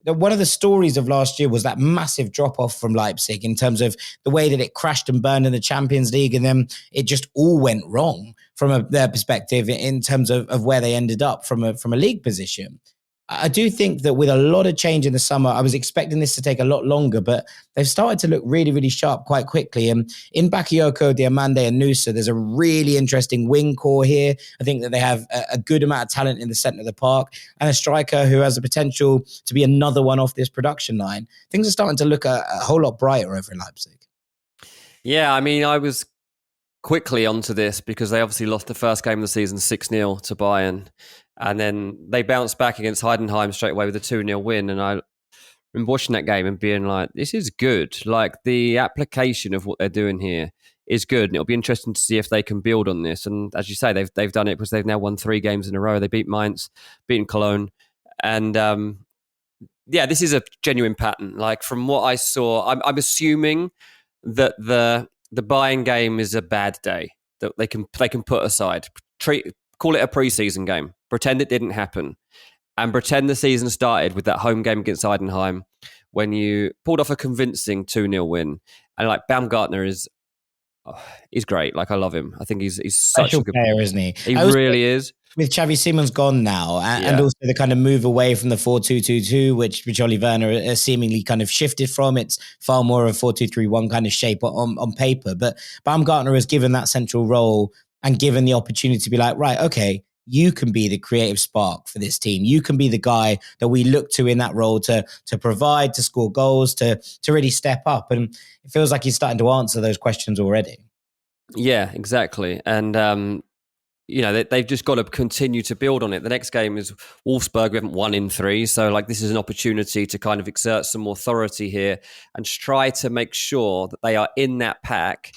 one of the stories of last year was that massive drop-off from Leipzig in terms of the way that it crashed and burned in the Champions League, and then it just all went wrong from their perspective in terms of where they ended up from a league position. I do think that with a lot of change in the summer, I was expecting this to take a lot longer, but they've started to look really sharp quite quickly. And in Bakayoko, Diamande and Nusa, there's a really interesting wing core here. I think that they have a good amount of talent in the centre of the park and a striker who has the potential to be another one off this production line. Things are starting to look a whole lot brighter over in Leipzig. Yeah, I mean, I was quickly onto this because they obviously lost the first game of the season 6-0 to Bayern. And then they bounced back against Heidenheim straight away with a 2-0 win. And I remember watching that game and being like, this is good. Like, the application of what they're doing here is good. And it'll be interesting to see if they can build on this. And as you say, they've done it because they've now won 3 games in a row. They beat Mainz, beaten Cologne. And this is a genuine pattern. Like, from what I saw, I'm assuming that the Bayern game is a bad day that they can put aside. Call it a pre-season game. Pretend it didn't happen. And pretend the season started with that home game against Heidenheim when you pulled off a convincing 2-0 win. And like, Baumgartner he's great. Like, I love him. I think he's such a good player, isn't he? He really is. With Xavi Simons gone now, and also the kind of move away from the 4-2-2-2, which Ole Werner has seemingly kind of shifted from. It's far more of a 4-2-3-1 kind of shape on paper. But Baumgartner has given that central role and given the opportunity to be like, right, okay, you can be the creative spark for this team. You can be the guy that we look to in that role to provide, to score goals, to really step up. And it feels like he's starting to answer those questions already. Yeah, exactly. And, they've just got to continue to build on it. The next game is Wolfsburg. We haven't won in 3. So this is an opportunity to kind of exert some authority here and try to make sure that they are in that pack.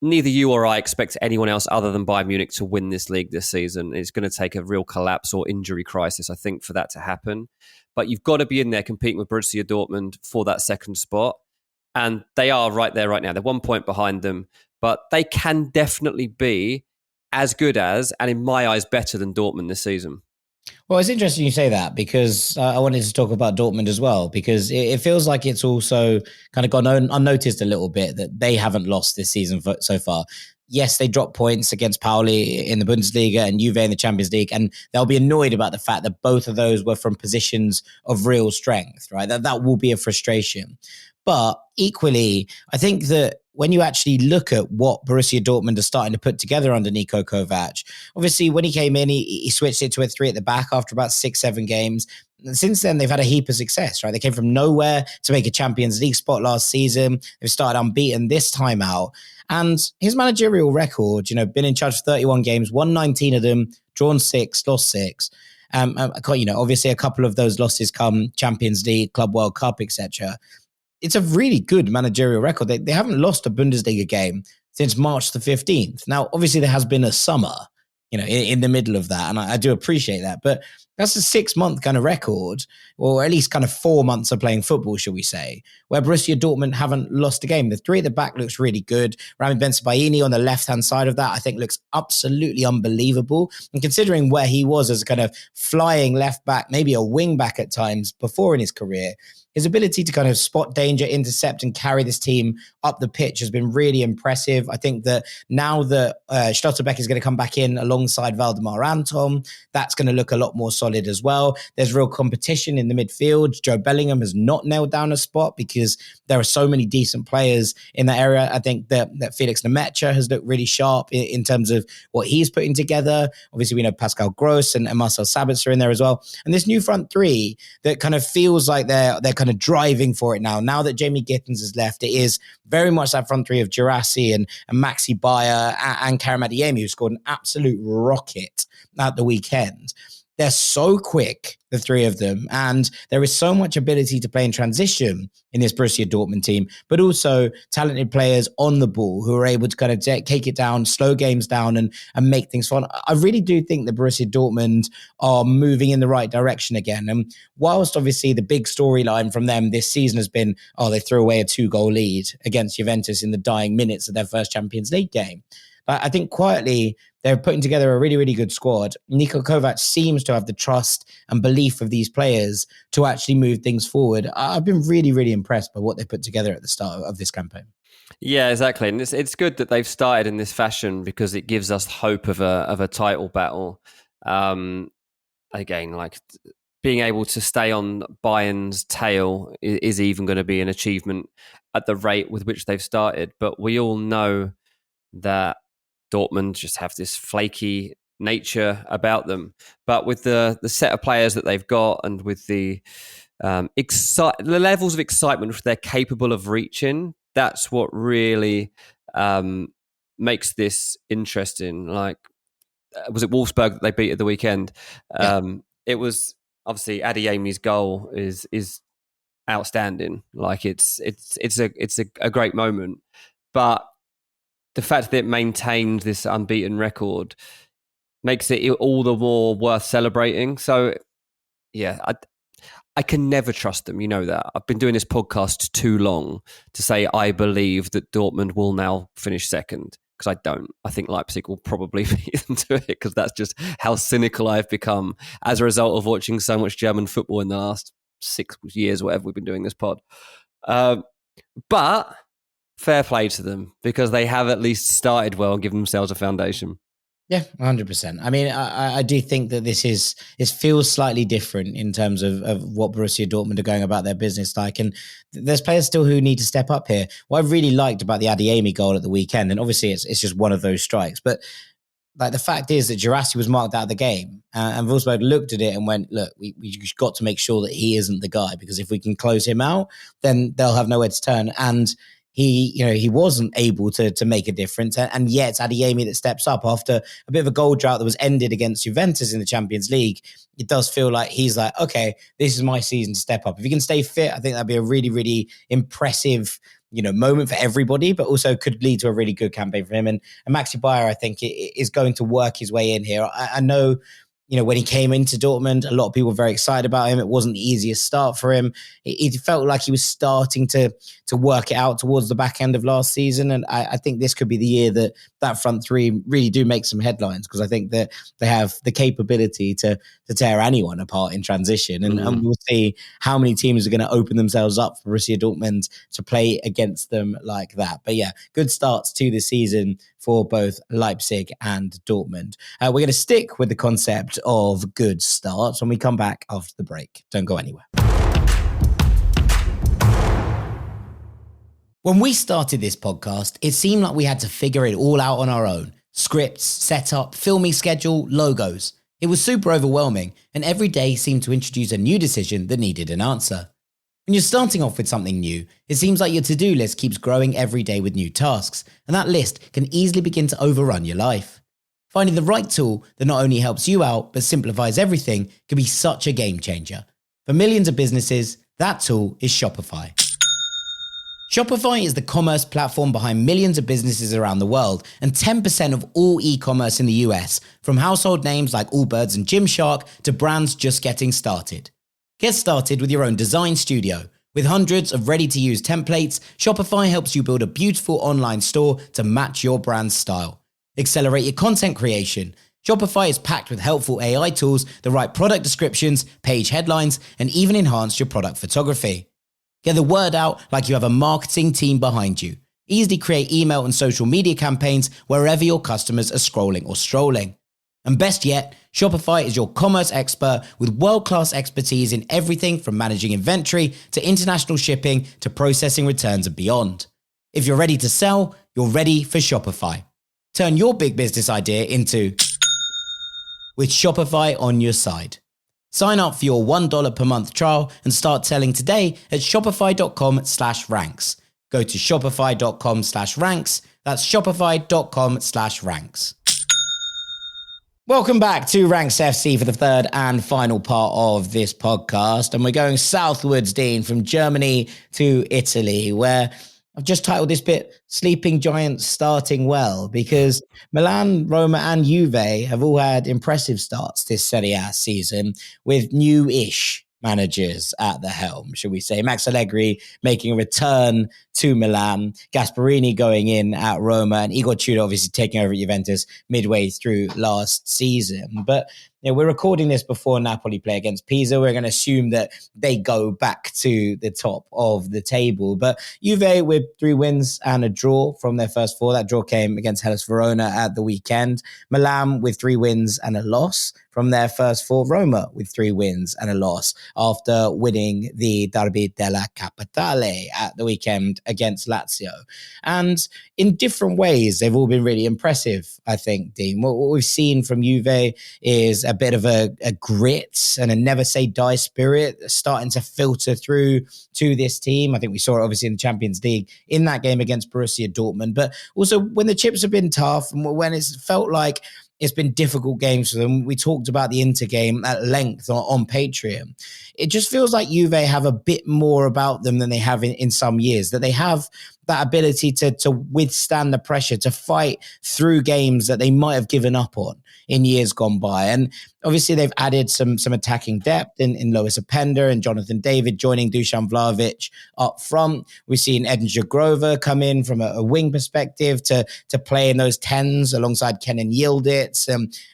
Neither you or I expect anyone else other than Bayern Munich to win this league this season. It's going to take a real collapse or injury crisis, I think, for that to happen. But you've got to be in there competing with Borussia Dortmund for that second spot. And they are right there right now. They're 1 point behind them. But they can definitely be as good as, and in my eyes, better than Dortmund this season. Well, it's interesting you say that, because I wanted to talk about Dortmund as well, because it feels like it's also kind of gone unnoticed a little bit that they haven't lost this season so far. Yes, they dropped points against Pauli in the Bundesliga and Juve in the Champions League, and they'll be annoyed about the fact that both of those were from positions of real strength, right? That will be a frustration. But equally, I think that when you actually look at what Borussia Dortmund are starting to put together under Niko Kovac, obviously when he came in, he switched it to a 3 at the back after about 6-7 games. And since then, they've had a heap of success, right? They came from nowhere to make a Champions League spot last season. They've started unbeaten this time out. And his managerial record, been in charge for 31 games, won 19 of them, drawn 6, lost 6. Obviously a couple of those losses come Champions League, Club World Cup, etc. It's a really good managerial record. They haven't lost a Bundesliga game since March the 15th. Now, obviously, there has been a summer, in the middle of that, and I do appreciate that. But that's a 6-month kind of record, or at least kind of 4 months of playing football, shall we say, where Borussia Dortmund haven't lost a game. The 3 at the back looks really good. Rami Bensebaini on the left-hand side of that, I think, looks absolutely unbelievable. And considering where he was as a kind of flying left back, maybe a wing back at times before in his career, his ability to kind of spot danger, intercept, and carry this team up the pitch has been really impressive. I think that now that Schlotterbeck is going to come back in alongside Valdemar Anton, that's going to look a lot more solid as well. There's real competition in the midfield. Joe Bellingham has not nailed down a spot because there are so many decent players in that area. I think that Felix Lemaitre has looked really sharp in terms of what he's putting together. Obviously, we know Pascal Gross and Marcel Sabitzer are in there as well. And this new front three that kind of feels like they're kind of driving for it now. Now that Jamie Gittins has left, it is very much that front three of Girassi and Maxi Bayer and Karim Adeyemi, who scored an absolute rocket at the weekend. They're so quick, the three of them, and there is so much ability to play in transition in this Borussia Dortmund team, but also talented players on the ball who are able to kind of take it down, slow games down, and make things fun. I really do think that Borussia Dortmund are moving in the right direction again. And whilst obviously the big storyline from them this season has been, they threw away a 2-goal lead against Juventus in the dying minutes of their first Champions League game. But I think quietly, they're putting together a really, really good squad. Niko Kovac seems to have the trust and belief of these players to actually move things forward. I've been really, really impressed by what they put together at the start of this campaign. Yeah, exactly. And it's good that they've started in this fashion because it gives us hope of a title battle. Again, being able to stay on Bayern's tail is even going to be an achievement at the rate with which they've started. But we all know that Dortmund just have this flaky nature about them. But with the set of players that they've got and with the levels of excitement which they're capable of reaching, that's what really makes this interesting. Was it Wolfsburg that they beat at the weekend? Yeah. It was obviously Adeyemi's goal is outstanding. It's a great moment, but the fact that it maintained this unbeaten record makes it all the more worth celebrating. So, yeah, I can never trust them. You know that. I've been doing this podcast too long to say I believe that Dortmund will now finish second, because I don't. I think Leipzig will probably beat them to it, because that's just how cynical I've become as a result of watching so much German football in the last 6 years, whatever we've been doing this pod. But fair play to them, because they have at least started well and given themselves a foundation. Yeah, 100%. I mean, I do think that this feels slightly different in terms of what Borussia Dortmund are going about their business like. And there's players still who need to step up here. What I really liked about the Adeyemi goal at the weekend, and obviously it's just one of those strikes, but like the fact is that Girassi was marked out of the game, and Wolfsburg looked at it and went, look, we got to make sure that he isn't the guy, because if we can close him out, then they'll have nowhere to turn. And he wasn't able to make a difference. And yet it's Adeyemi that steps up after a bit of a goal drought that was ended against Juventus in the Champions League. It does feel like he's like, okay, this is my season to step up. If he can stay fit, I think that'd be a really, really impressive moment for everybody, but also could lead to a really good campaign for him. And Maxi Bayer, I think, is going to work his way in here. I know, when he came into Dortmund, a lot of people were very excited about him. It wasn't the easiest start for him. It felt like he was starting to work it out towards the back end of last season. And I think this could be the year that front three really do make some headlines, because I think that they have the capability to tear anyone apart in transition. And we'll see how many teams are going to open themselves up for Borussia Dortmund to play against them like that. But yeah, good starts to the season for both Leipzig and Dortmund. We're going to stick with the concept of good starts when we come back after the break. Don't go anywhere. When we started this podcast, it seemed like we had to figure it all out on our own. Scripts, setup, filming schedule, logos. It was super overwhelming, and every day seemed to introduce a new decision that needed an answer. When you're starting off with something new, it seems like your to-do list keeps growing every day with new tasks, and that list can easily begin to overrun your life. Finding the right tool that not only helps you out, but simplifies everything can be such a game changer. For millions of businesses, that tool is Shopify. Shopify is the commerce platform behind millions of businesses around the world and 10% of all e-commerce in the US, from household names like Allbirds and Gymshark to brands just getting started. Get started with your own design studio. With hundreds of ready-to-use templates, Shopify helps you build a beautiful online store to match your brand's style. Accelerate your content creation. Shopify is packed with helpful AI tools that write product descriptions, page headlines, and even enhance your product photography. Get the word out like you have a marketing team behind you. Easily create email and social media campaigns wherever your customers are scrolling or strolling. And best yet, Shopify is your commerce expert with world-class expertise in everything from managing inventory to international shipping to processing returns and beyond. If you're ready to sell, you're ready for Shopify. Turn your big business idea into with Shopify on your side. Sign up for your $1 per month trial and start selling today at shopify.com/ranks. Go to shopify.com/ranks. That's shopify.com/ranks. Welcome back to Ranks FC for the third and final part of this podcast. And we're going southwards, Dean, from Germany to Italy, where I've just titled this bit Sleeping Giants Starting Well, because Milan, Roma and Juve have all had impressive starts this Serie A season with new-ish managers at the helm, should we say. Max Allegri making a return to Milan, Gasperini going in at Roma, and Igor Tudor obviously taking over at Juventus midway through last season. But we're recording this before Napoli play against Pisa. We're going to assume that they go back to the top of the table. But Juve with 3 wins and a draw from their first 4. That draw came against Hellas Verona at the weekend. Milan with 3 wins and a loss from their first 4. Roma with 3 wins and a loss after winning the Derby della Capitale at the weekend against Lazio. And in different ways, they've all been really impressive, I think, Dean. What we've seen from Juve is a bit of a grit and a never say die spirit starting to filter through to this team. I think we saw it obviously in the Champions League in that game against Borussia Dortmund, but also when the chips have been tough and when it's felt like it's been difficult games for them. We talked about the Inter game at length on Patreon. It just feels like Juve have a bit more about them than they have in some years, that they have that ability to withstand the pressure, to fight through games that they might have given up on in years gone by. And obviously they've added some attacking depth in Lois Openda and Jonathan David joining Dusan Vlahovic up front. We've seen Edin Jagrova come in from a wing perspective to play in those 10s alongside Kenan Yildiz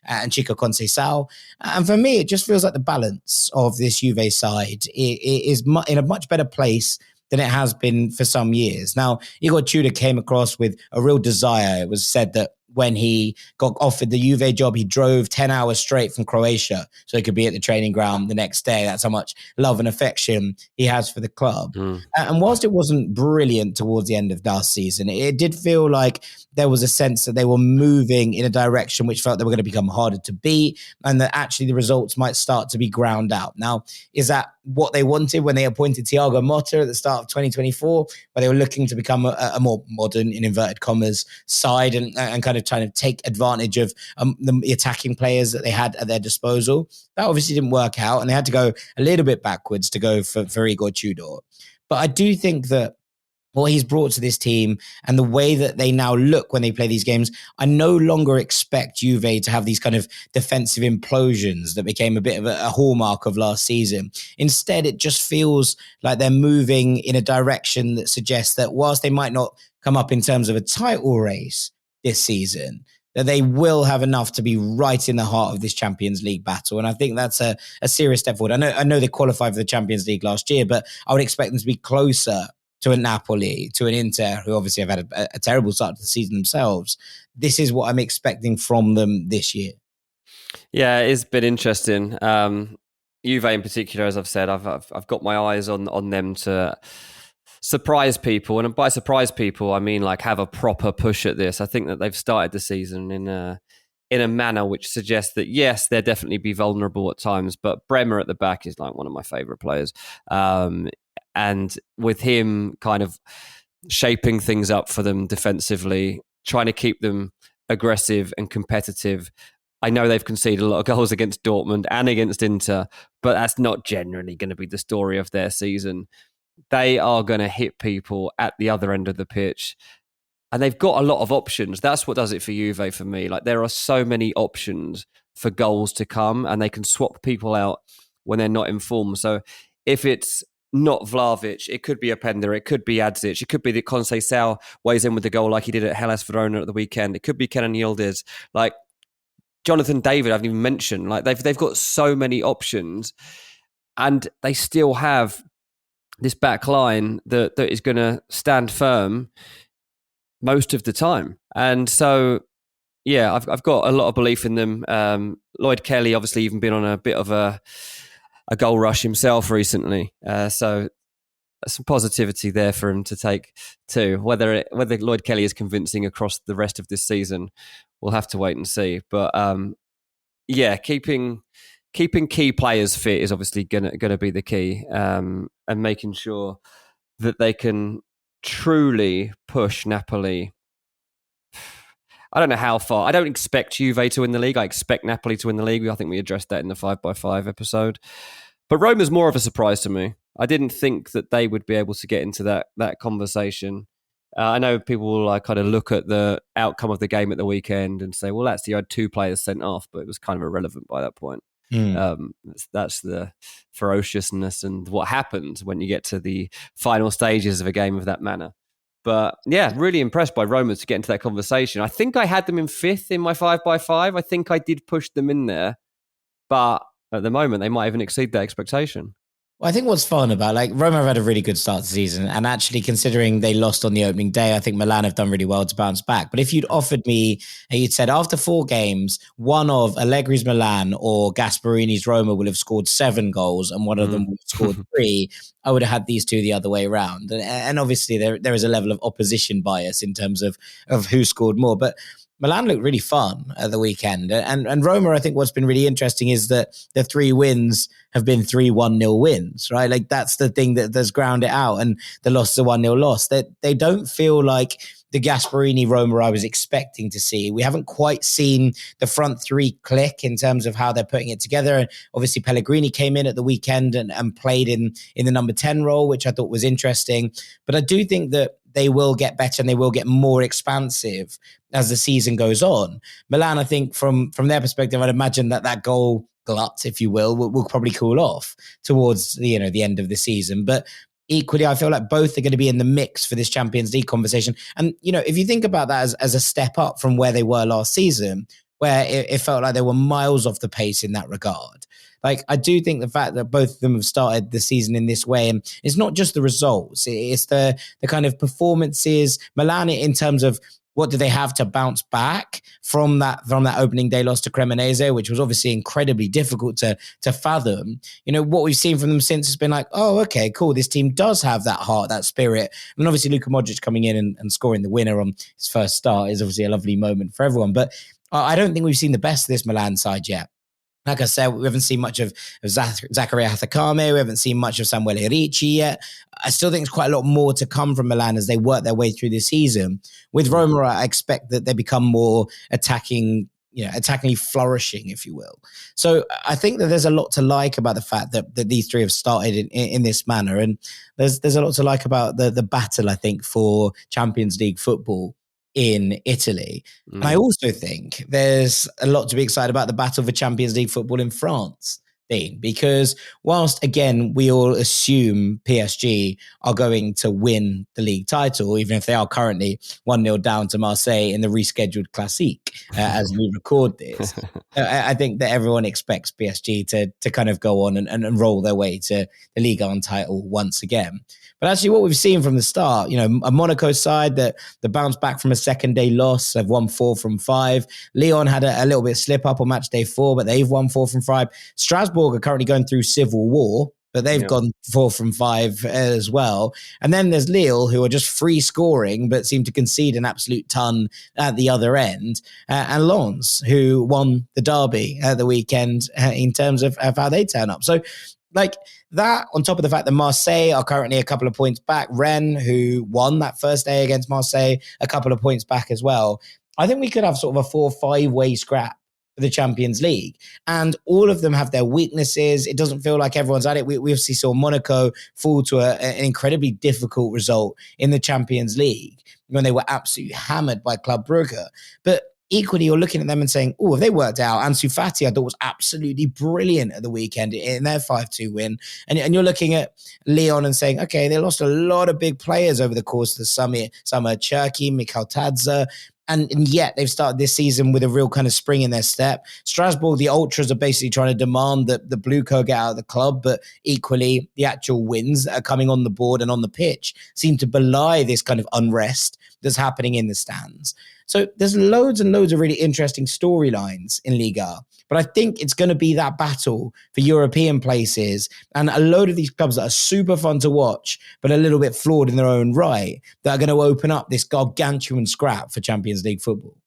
and Chico Conceição. And for me, it just feels like the balance of this Juve side is in a much better place than it has been for some years. Now, Igor Tudor came across with a real desire. It was said that when he got offered the Juve job, he drove 10 hours straight from Croatia so he could be at the training ground the next day. That's how much love and affection he has for the club. And whilst it wasn't brilliant towards the end of last season, it did feel like there was a sense that they were moving in a direction which felt they were going to become harder to beat, and that actually the results might start to be ground out. Now, is that what they wanted when they appointed Thiago Motta at the start of 2024, where they were looking to become a more modern, in inverted commas, side and kind of trying to take advantage of the attacking players that they had at their disposal? That obviously didn't work out, and they had to go a little bit backwards to go for Igor Tudor. But I do think that what he's brought to this team and the way that they now look when they play these games, I no longer expect Juve to have these kind of defensive implosions that became a bit of a hallmark of last season. Instead, it just feels like they're moving in a direction that suggests that whilst they might not come up in terms of a title race this season, that they will have enough to be right in the heart of this Champions League battle. And I think that's a serious step forward. I know they qualified for the Champions League last year, but I would expect them to be closer to a Napoli, to an Inter, who obviously have had a terrible start to the season themselves. This is what I'm expecting from them this year. Yeah, it's been interesting. Juve in particular, as I've said, I've got my eyes on them to surprise people. And by surprise people, I mean like have a proper push at this. I think that they've started the season in a manner which suggests that, yes, they'll definitely be vulnerable at times, but Bremer at the back is like one of my favourite players. And with him kind of shaping things up for them defensively, trying to keep them aggressive and competitive. I know they've conceded a lot of goals against Dortmund and against Inter, but that's not generally going to be the story of their season. They are going to hit people at the other end of the pitch. And they've got a lot of options. That's what does it for Juve for me. Like, there are so many options for goals to come, and they can swap people out when they're not in form. So if it's not Vlahovic, it could be Openda, it could be Adzic, it could be that Conceição weighs in with the goal like he did at Hellas Verona at the weekend. It could be Kenan Yildiz. Like, Jonathan David, I haven't even mentioned. Like, they've got so many options, and they still have this back line that is going to stand firm most of the time. And so, yeah, I've got a lot of belief in them. Lloyd Kelly obviously even been on a bit of a goal rush himself recently. So some positivity there for him to take too. Whether Lloyd Kelly is convincing across the rest of this season, we'll have to wait and see. But yeah, keeping key players fit is obviously gonna be the key, and making sure that they can truly push Napoli. I don't know how far. I don't expect Juve to win the league. I expect Napoli to win the league. I think we addressed that in the 5x5 episode. But Roma's more of a surprise to me. I didn't think that they would be able to get into that conversation. I know people will kind of look at the outcome of the game at the weekend and say, well, actually, I had 2 players sent off, but it was kind of irrelevant by that point. That's the ferociousness and what happens when you get to the final stages of a game of that manner. But yeah, really impressed by Roma to get into that conversation. I think I had them in 5th in my 5x5. I think I did push them in there, but at the moment they might even exceed that expectation. Well, I think what's fun about, like, Roma have had a really good start to the season, and actually, considering they lost on the opening day, I think Milan have done really well to bounce back. But if you'd offered me, and you'd said after 4 games, one of Allegri's Milan or Gasparini's Roma will have scored 7 goals and one of them will have scored 3, I would have had these two the other way around. And obviously, there is a level of opposition bias in terms of who scored more. But Milan looked really fun at the weekend. And Roma, I think what's been really interesting is that the 3 wins have been 3 1-0 wins, right? Like, that's the thing that's ground it out. And the loss is a 1-0 loss. They don't feel like the Gasparini Roma I was expecting to see. We haven't quite seen the front 3 click in terms of how they're putting it together. And obviously Pellegrini came in at the weekend and played in the number 10 role, which I thought was interesting. But I do think that they will get better and they will get more expansive as the season goes on. Milan, I think from their perspective, I'd imagine that goal glut, if you will probably cool off towards the end of the season. But equally, I feel like both are going to be in the mix for this Champions League conversation. And, if you think about that as a step up from where they were last season, where it felt like they were miles off the pace in that regard. Like, I do think the fact that both of them have started the season in this way, and it's not just the results, it's the kind of performances. Milan, in terms of what do they have to bounce back from that opening day loss to Cremonese, which was obviously incredibly difficult to fathom. What we've seen from them since has been like, oh, okay, cool. This team does have that heart, that spirit. I mean, obviously Luka Modric coming in and scoring the winner on his first start is obviously a lovely moment for everyone. But I don't think we've seen the best of this Milan side yet. Like I said, we haven't seen much of Zakaria Hatakame. We haven't seen much of Samuel Ricci yet. I still think there's quite a lot more to come from Milan as they work their way through this season. With Roma, I expect that they become more attackingly flourishing, if you will. So I think that there's a lot to like about the fact that these three have started in this manner. And there's a lot to like about the battle, I think, for Champions League football in Italy. And I also think there's a lot to be excited about the battle for Champions League football in France, Dean, because whilst, again, we all assume PSG are going to win the league title, even if they are currently 1-0 down to Marseille in the rescheduled Classique as we record this, I think that everyone expects PSG to kind of go on and roll their way to the Ligue 1 title once again. But actually what we've seen from the start, a Monaco side that bounced back from a second day loss, have won 4 from 5. Lyon had a little bit slip up on match day 4, but they've won 4 from 5. Strasbourg are currently going through civil war, but they've gone 4 from 5 as well. And then there's Lille, who are just free scoring, but seem to concede an absolute ton at the other end. And Lens, who won the derby at the weekend in terms of how they turn up. So, like that, on top of the fact that Marseille are currently a couple of points back, Rennes, who won that first day against Marseille, a couple of points back as well. I think we could have sort of a 4 or 5 way scrap for the Champions League. And all of them have their weaknesses. It doesn't feel like everyone's at it. We obviously saw Monaco fall to an incredibly difficult result in the Champions League when they were absolutely hammered by Club Brugge. But equally, you're looking at them and saying, oh, have they worked out? Ansu Fati, I thought, was absolutely brilliant at the weekend in their 5-2 win. And you're looking at Lyon and saying, okay, they lost a lot of big players over the course of the summer. Cherki, Mikhail Tadze. And yet they've started this season with a real kind of spring in their step. Strasbourg, the Ultras are basically trying to demand that the Blue Co get out of the club, but equally the actual wins that are coming on the board and on the pitch seem to belie this kind of unrest that's happening in the stands. So there's loads and loads of really interesting storylines in Liga, but I think it's going to be that battle for European places and a load of these clubs that are super fun to watch, but a little bit flawed in their own right, that are going to open up this gargantuan scrap for Champions League football.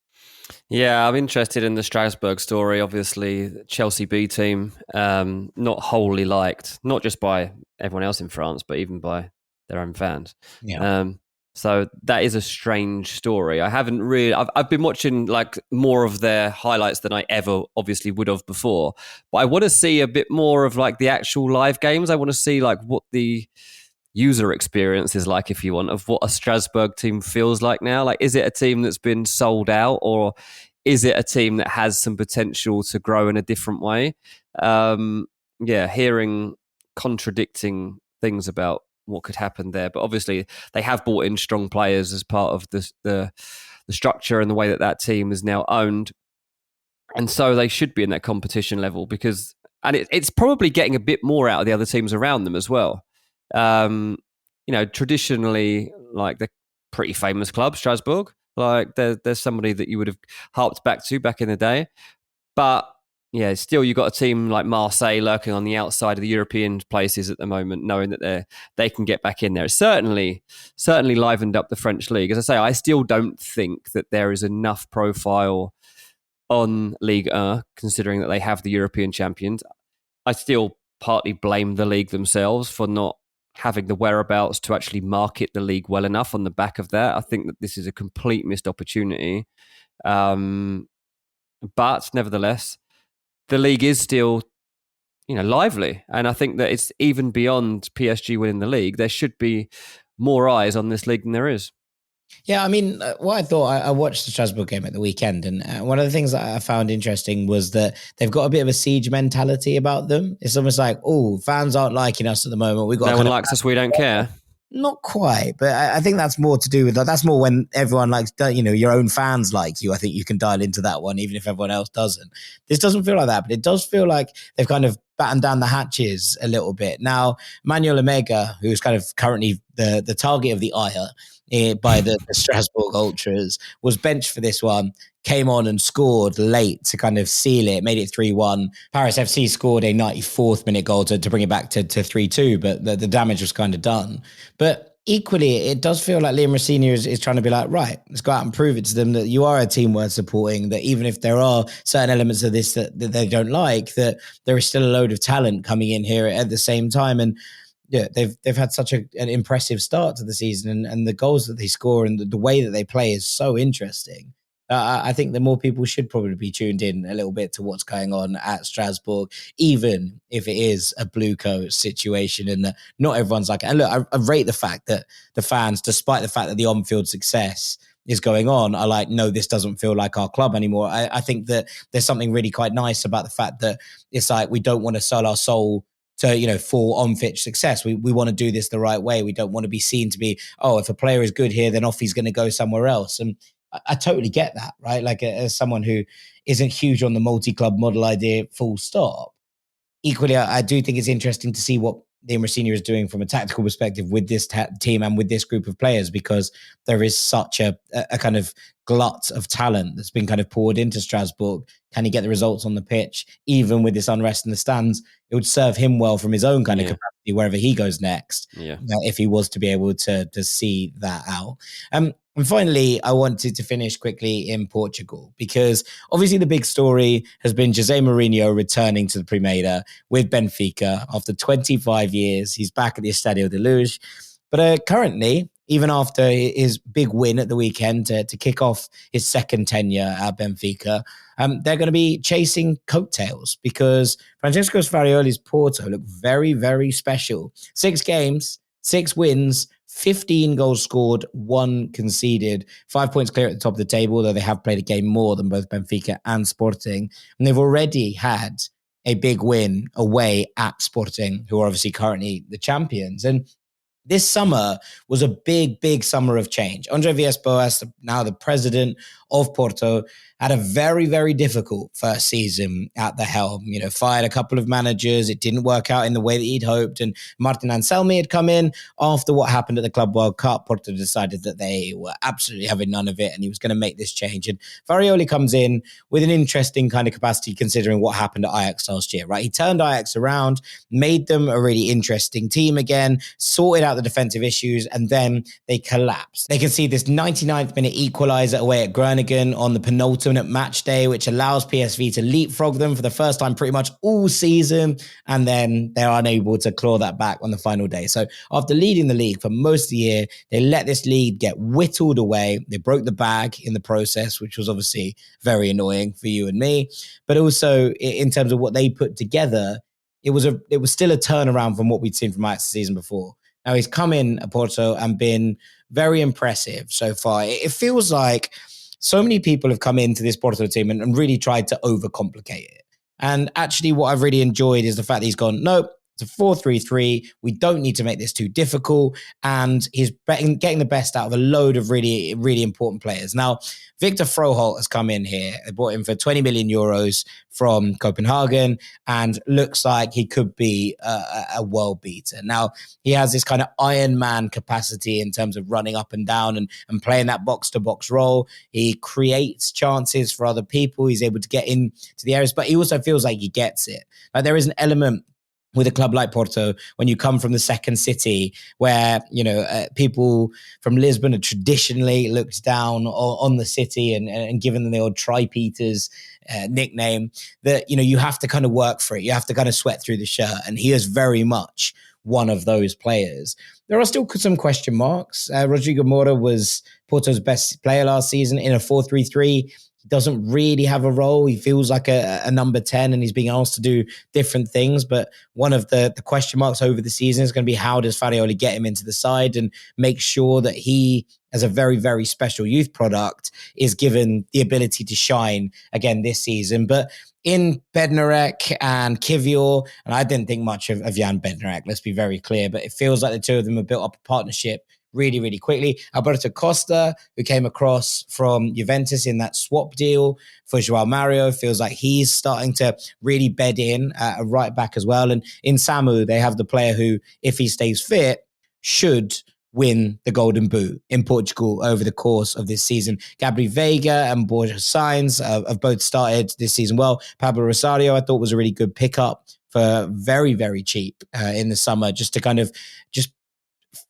Yeah, I'm interested in the Strasbourg story. Obviously, Chelsea B team, not wholly liked, not just by everyone else in France, but even by their own fans. Yeah. So that is a strange story. I've been watching like more of their highlights than I ever obviously would have before. But I want to see a bit more of like the actual live games. I want to see like what the user experience is like, if you want, of what a Strasbourg team feels like now. Like, is it a team that's been sold out, or is it a team that has some potential to grow in a different way? Hearing contradicting things about what could happen there, but obviously they have brought in strong players as part of the structure and the way that team is now owned, and so they should be in that competition level because it's probably getting a bit more out of the other teams around them as well. Traditionally, like they're pretty famous club, Strasbourg. Like there's somebody that you would have harped back to back in the day, but yeah, still you've got a team like Marseille lurking on the outside of the European places at the moment, knowing that they can get back in there. It's certainly livened up the French league. As I say, I still don't think that there is enough profile on Ligue 1, considering that they have the European champions. I still partly blame the league themselves for not having the whereabouts to actually market the league well enough on the back of that. I think that this is a complete missed opportunity. But nevertheless, the league is still, lively. And I think that it's even beyond PSG winning the league. There should be more eyes on this league than there is. Yeah, I mean, what I thought, I watched the Strasbourg game at the weekend, and one of the things that I found interesting was that they've got a bit of a siege mentality about them. It's almost like, oh, fans aren't liking us at the moment. No one likes us, we don't care. Not quite, but I think that's more to do with that. That's more when everyone likes, your own fans like you. I think you can dial into that one, even if everyone else doesn't. This doesn't feel like that, but it does feel like they've kind of batten down the hatches a little bit. Now, Manuel Omega, who's kind of currently the target of the ire by the Strasbourg Ultras, was benched for this one, came on and scored late to kind of seal it, made it 3-1. Paris FC scored a 94th minute goal to bring it back to 3-2, but the damage was kind of done. But equally, it does feel like Liam Rosenior is trying to be like, right, let's go out and prove it to them that you are a team worth supporting, that even if there are certain elements of this that they don't like, that there is still a load of talent coming in here at the same time. And yeah, they've had such an impressive start to the season, and the goals that they score and the way that they play is so interesting. I think that more people should probably be tuned in a little bit to what's going on at Strasbourg, even if it is a blue coat situation and that not everyone's like, and look, I rate the fact that the fans, despite the fact that the on-field success is going on, are like, no, this doesn't feel like our club anymore. I think that there's something really quite nice about the fact that it's like, we don't want to sell our soul to, for on-pitch success. We want to do this the right way. We don't want to be seen to be, oh, if a player is good here, then off he's going to go somewhere else. And I totally get that, right? Like as someone who isn't huge on the multi-club model idea, full stop. Equally, I do think it's interesting to see what Liam Rosenior is doing from a tactical perspective with this team and with this group of players, because there is such a kind of glut of talent that's been kind of poured into Strasbourg. Can he get the results on the pitch, even with this unrest in the stands? It would serve him well from his own kind of capacity wherever he goes next, if he was to be able to see that out. And finally, I wanted to finish quickly in Portugal, because obviously the big story has been Jose Mourinho returning to the Primeira with Benfica after 25 years. He's back at the Estadio de Luz. But currently, even after his big win at the weekend to kick off his second tenure at Benfica, they're going to be chasing coattails, because Francesco Farioli's Porto look very, very special. 6 games, 6 wins, 15 goals scored, 1 conceded, 5 points clear at the top of the table, though they have played a game more than both Benfica and Sporting. And they've already had a big win away at Sporting, who are obviously currently the champions. And this summer was a big, big summer of change. Andre Villas-Boas, now the president of Porto, had a very, very difficult first season at the helm. Fired a couple of managers. It didn't work out in the way that he'd hoped. And Martin Anselmi had come in after what happened at the Club World Cup. Porto decided that they were absolutely having none of it, and he was going to make this change. And Farioli comes in with an interesting kind of capacity, considering what happened at Ajax last year, right? He turned Ajax around, made them a really interesting team again, sorted out the defensive issues, and then they collapsed. They can see this 99th minute equalizer away at Groningen on the penultimate match day, which allows PSV to leapfrog them for the first time pretty much all season, and then they're unable to claw that back on the final day. So after leading the league for most of the year, they let this lead get whittled away. They broke the bag in the process, which was obviously very annoying for you and me. But also in terms of what they put together, it was still a turnaround from what we'd seen from Ajax the season before. Now he's come in at Porto and been very impressive so far. It feels like so many people have come into this Porto team and really tried to overcomplicate it. And actually what I've really enjoyed is the fact that he's gone, no, it's a 4-3-3. We don't need to make this too difficult. And he's getting the best out of a load of really, really important players. Now, Victor Froholt has come in here. They bought him for 20 million euros from Copenhagen, and looks like he could be a world beater. Now, he has this kind of Iron Man capacity in terms of running up and down and playing that box-to-box role. He creates chances for other people. He's able to get into the areas, but he also feels like he gets it. Like there is an element with a club like Porto, when you come from the second city, where people from Lisbon are traditionally looked down on the city and given them the old Tri-Peters nickname, that you have to kind of work for it. You have to kind of sweat through the shirt, and he is very much one of those players. There are still some question marks. Rodrigo Moura was Porto's best player last season in a 4-3-3. He doesn't really have a role. He feels like a number 10, and he's being asked to do different things. But one of the question marks over the season is going to be, how does Farioli get him into the side and make sure that he, as a very, very special youth product, is given the ability to shine again this season. But in Bednarek and Kivior, and I didn't think much of Jan Bednarek, let's be very clear, but it feels like the two of them have built up a partnership really, really quickly. Alberto Costa, who came across from Juventus in that swap deal for Joao Mario, feels like he's starting to really bed in at a right back as well. And in Samu, they have the player who, if he stays fit, should win the Golden Boot in Portugal over the course of this season. Gabri Veiga and Borja Sainz have both started this season well. Pablo Rosario, I thought, was a really good pickup for very, very cheap in the summer, just to kind of just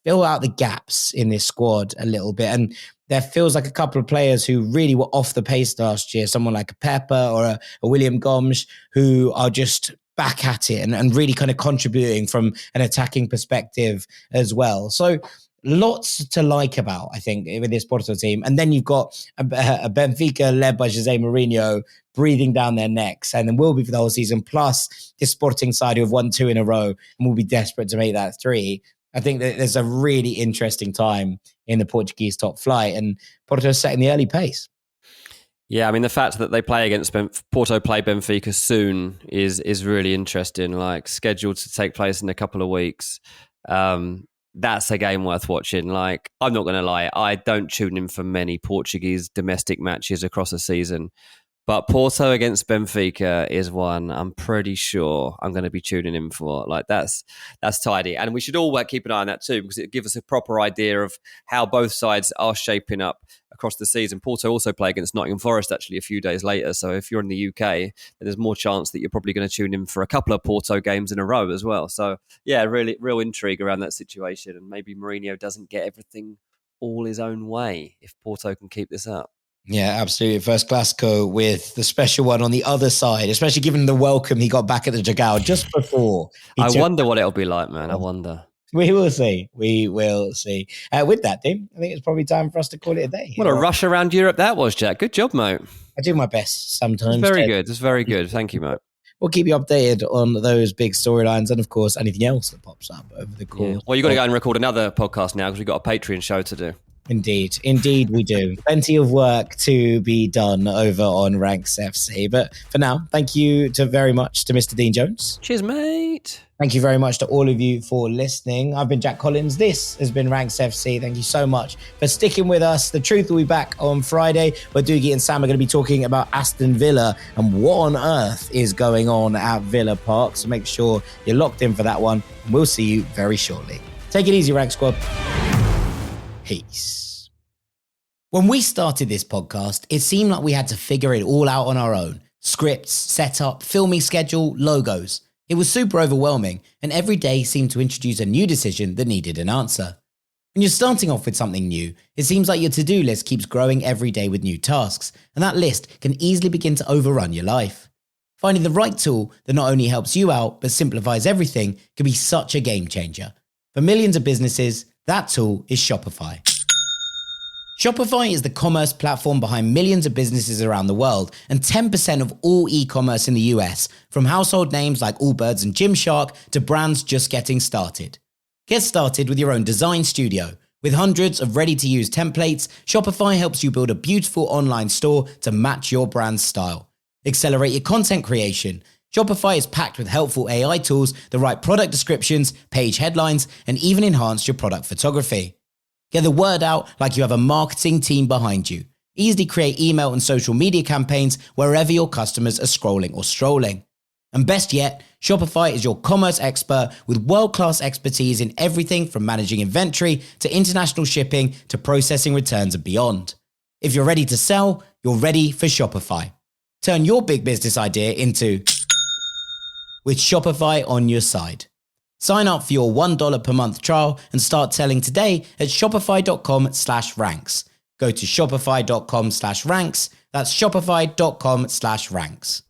fill out the gaps in this squad a little bit. And there feels like a couple of players who really were off the pace last year, someone like a Pepper or a William Gomes, who are just back at it and really kind of contributing from an attacking perspective as well. So lots to like about, I think, with this Porto team. And then you've got a Benfica led by Jose Mourinho breathing down their necks, and then will be for the whole season, plus this Sporting side who have won 2 in a row and will be desperate to make that 3. I think that there's a really interesting time in the Portuguese top flight, and Porto is setting the early pace. Yeah, I mean, the fact that they play against Porto play Benfica soon is really interesting, like scheduled to take place in a couple of weeks. That's a game worth watching. Like, I'm not going to lie, I don't tune in for many Portuguese domestic matches across a season. But Porto against Benfica is one I'm pretty sure I'm going to be tuning in for. Like, that's tidy. And we should all keep an eye on that too, because it gives us a proper idea of how both sides are shaping up across the season. Porto also play against Nottingham Forest actually a few days later. So if you're in the UK, then there's more chance that you're probably going to tune in for a couple of Porto games in a row as well. So yeah, really real intrigue around that situation. And maybe Mourinho doesn't get everything all his own way if Porto can keep this up. Yeah, absolutely. First Clasico with the special one on the other side, especially given the welcome he got back at the Dragao just before. I wonder what it'll be like, man. I wonder. We will see. We will see. With that, Tim, I think it's probably time for us to call it a day. What a rush around Europe that was, Jack. Good job, mate. I do my best sometimes. It's very good. It's very good. Thank you, mate. We'll keep you updated on those big storylines and, of course, anything else that pops up over the course. Yeah. Well, you've got to go and record another podcast now because we've got a Patreon show to do. Indeed we do. Plenty of work to be done over on Ranks FC. But for now, thank you very much to Mr. Dean Jones. Cheers, mate. Thank you very much to all of you for listening. I've been Jack Collins. This has been Ranks FC. Thank you so much for sticking with us. The Truth will be back on Friday, where Doogie and Sam are going to be talking about Aston Villa and what on earth is going on at Villa Park. So make sure you're locked in for that one. We'll see you very shortly. Take it easy, Rank Squad. Peace. When we started this podcast, it seemed like we had to figure it all out on our own. Scripts, setup, filming schedule, logos. It was super overwhelming, and every day seemed to introduce a new decision that needed an answer. When you're starting off with something new, it seems like your to-do list keeps growing every day with new tasks, and that list can easily begin to overrun your life. Finding the right tool that not only helps you out, but simplifies everything can be such a game changer. For millions of businesses, that tool is Shopify. Shopify is the commerce platform behind millions of businesses around the world and 10% of all e-commerce in the US, from household names like Allbirds and Gymshark to brands just getting started. Get started with your own design studio. With hundreds of ready-to-use templates, Shopify helps you build a beautiful online store to match your brand's style. Accelerate your content creation. Shopify is packed with helpful AI tools that write product descriptions, page headlines, and even enhance your product photography. Get the word out like you have a marketing team behind you. Easily create email and social media campaigns wherever your customers are scrolling or strolling. And best yet, Shopify is your commerce expert with world-class expertise in everything from managing inventory to international shipping to processing returns and beyond. If you're ready to sell, you're ready for Shopify. Turn your big business idea into with Shopify on your side. Sign up for your $1 per month trial and start selling today at shopify.com/ranks. Go to shopify.com/ranks. That's shopify.com/ranks.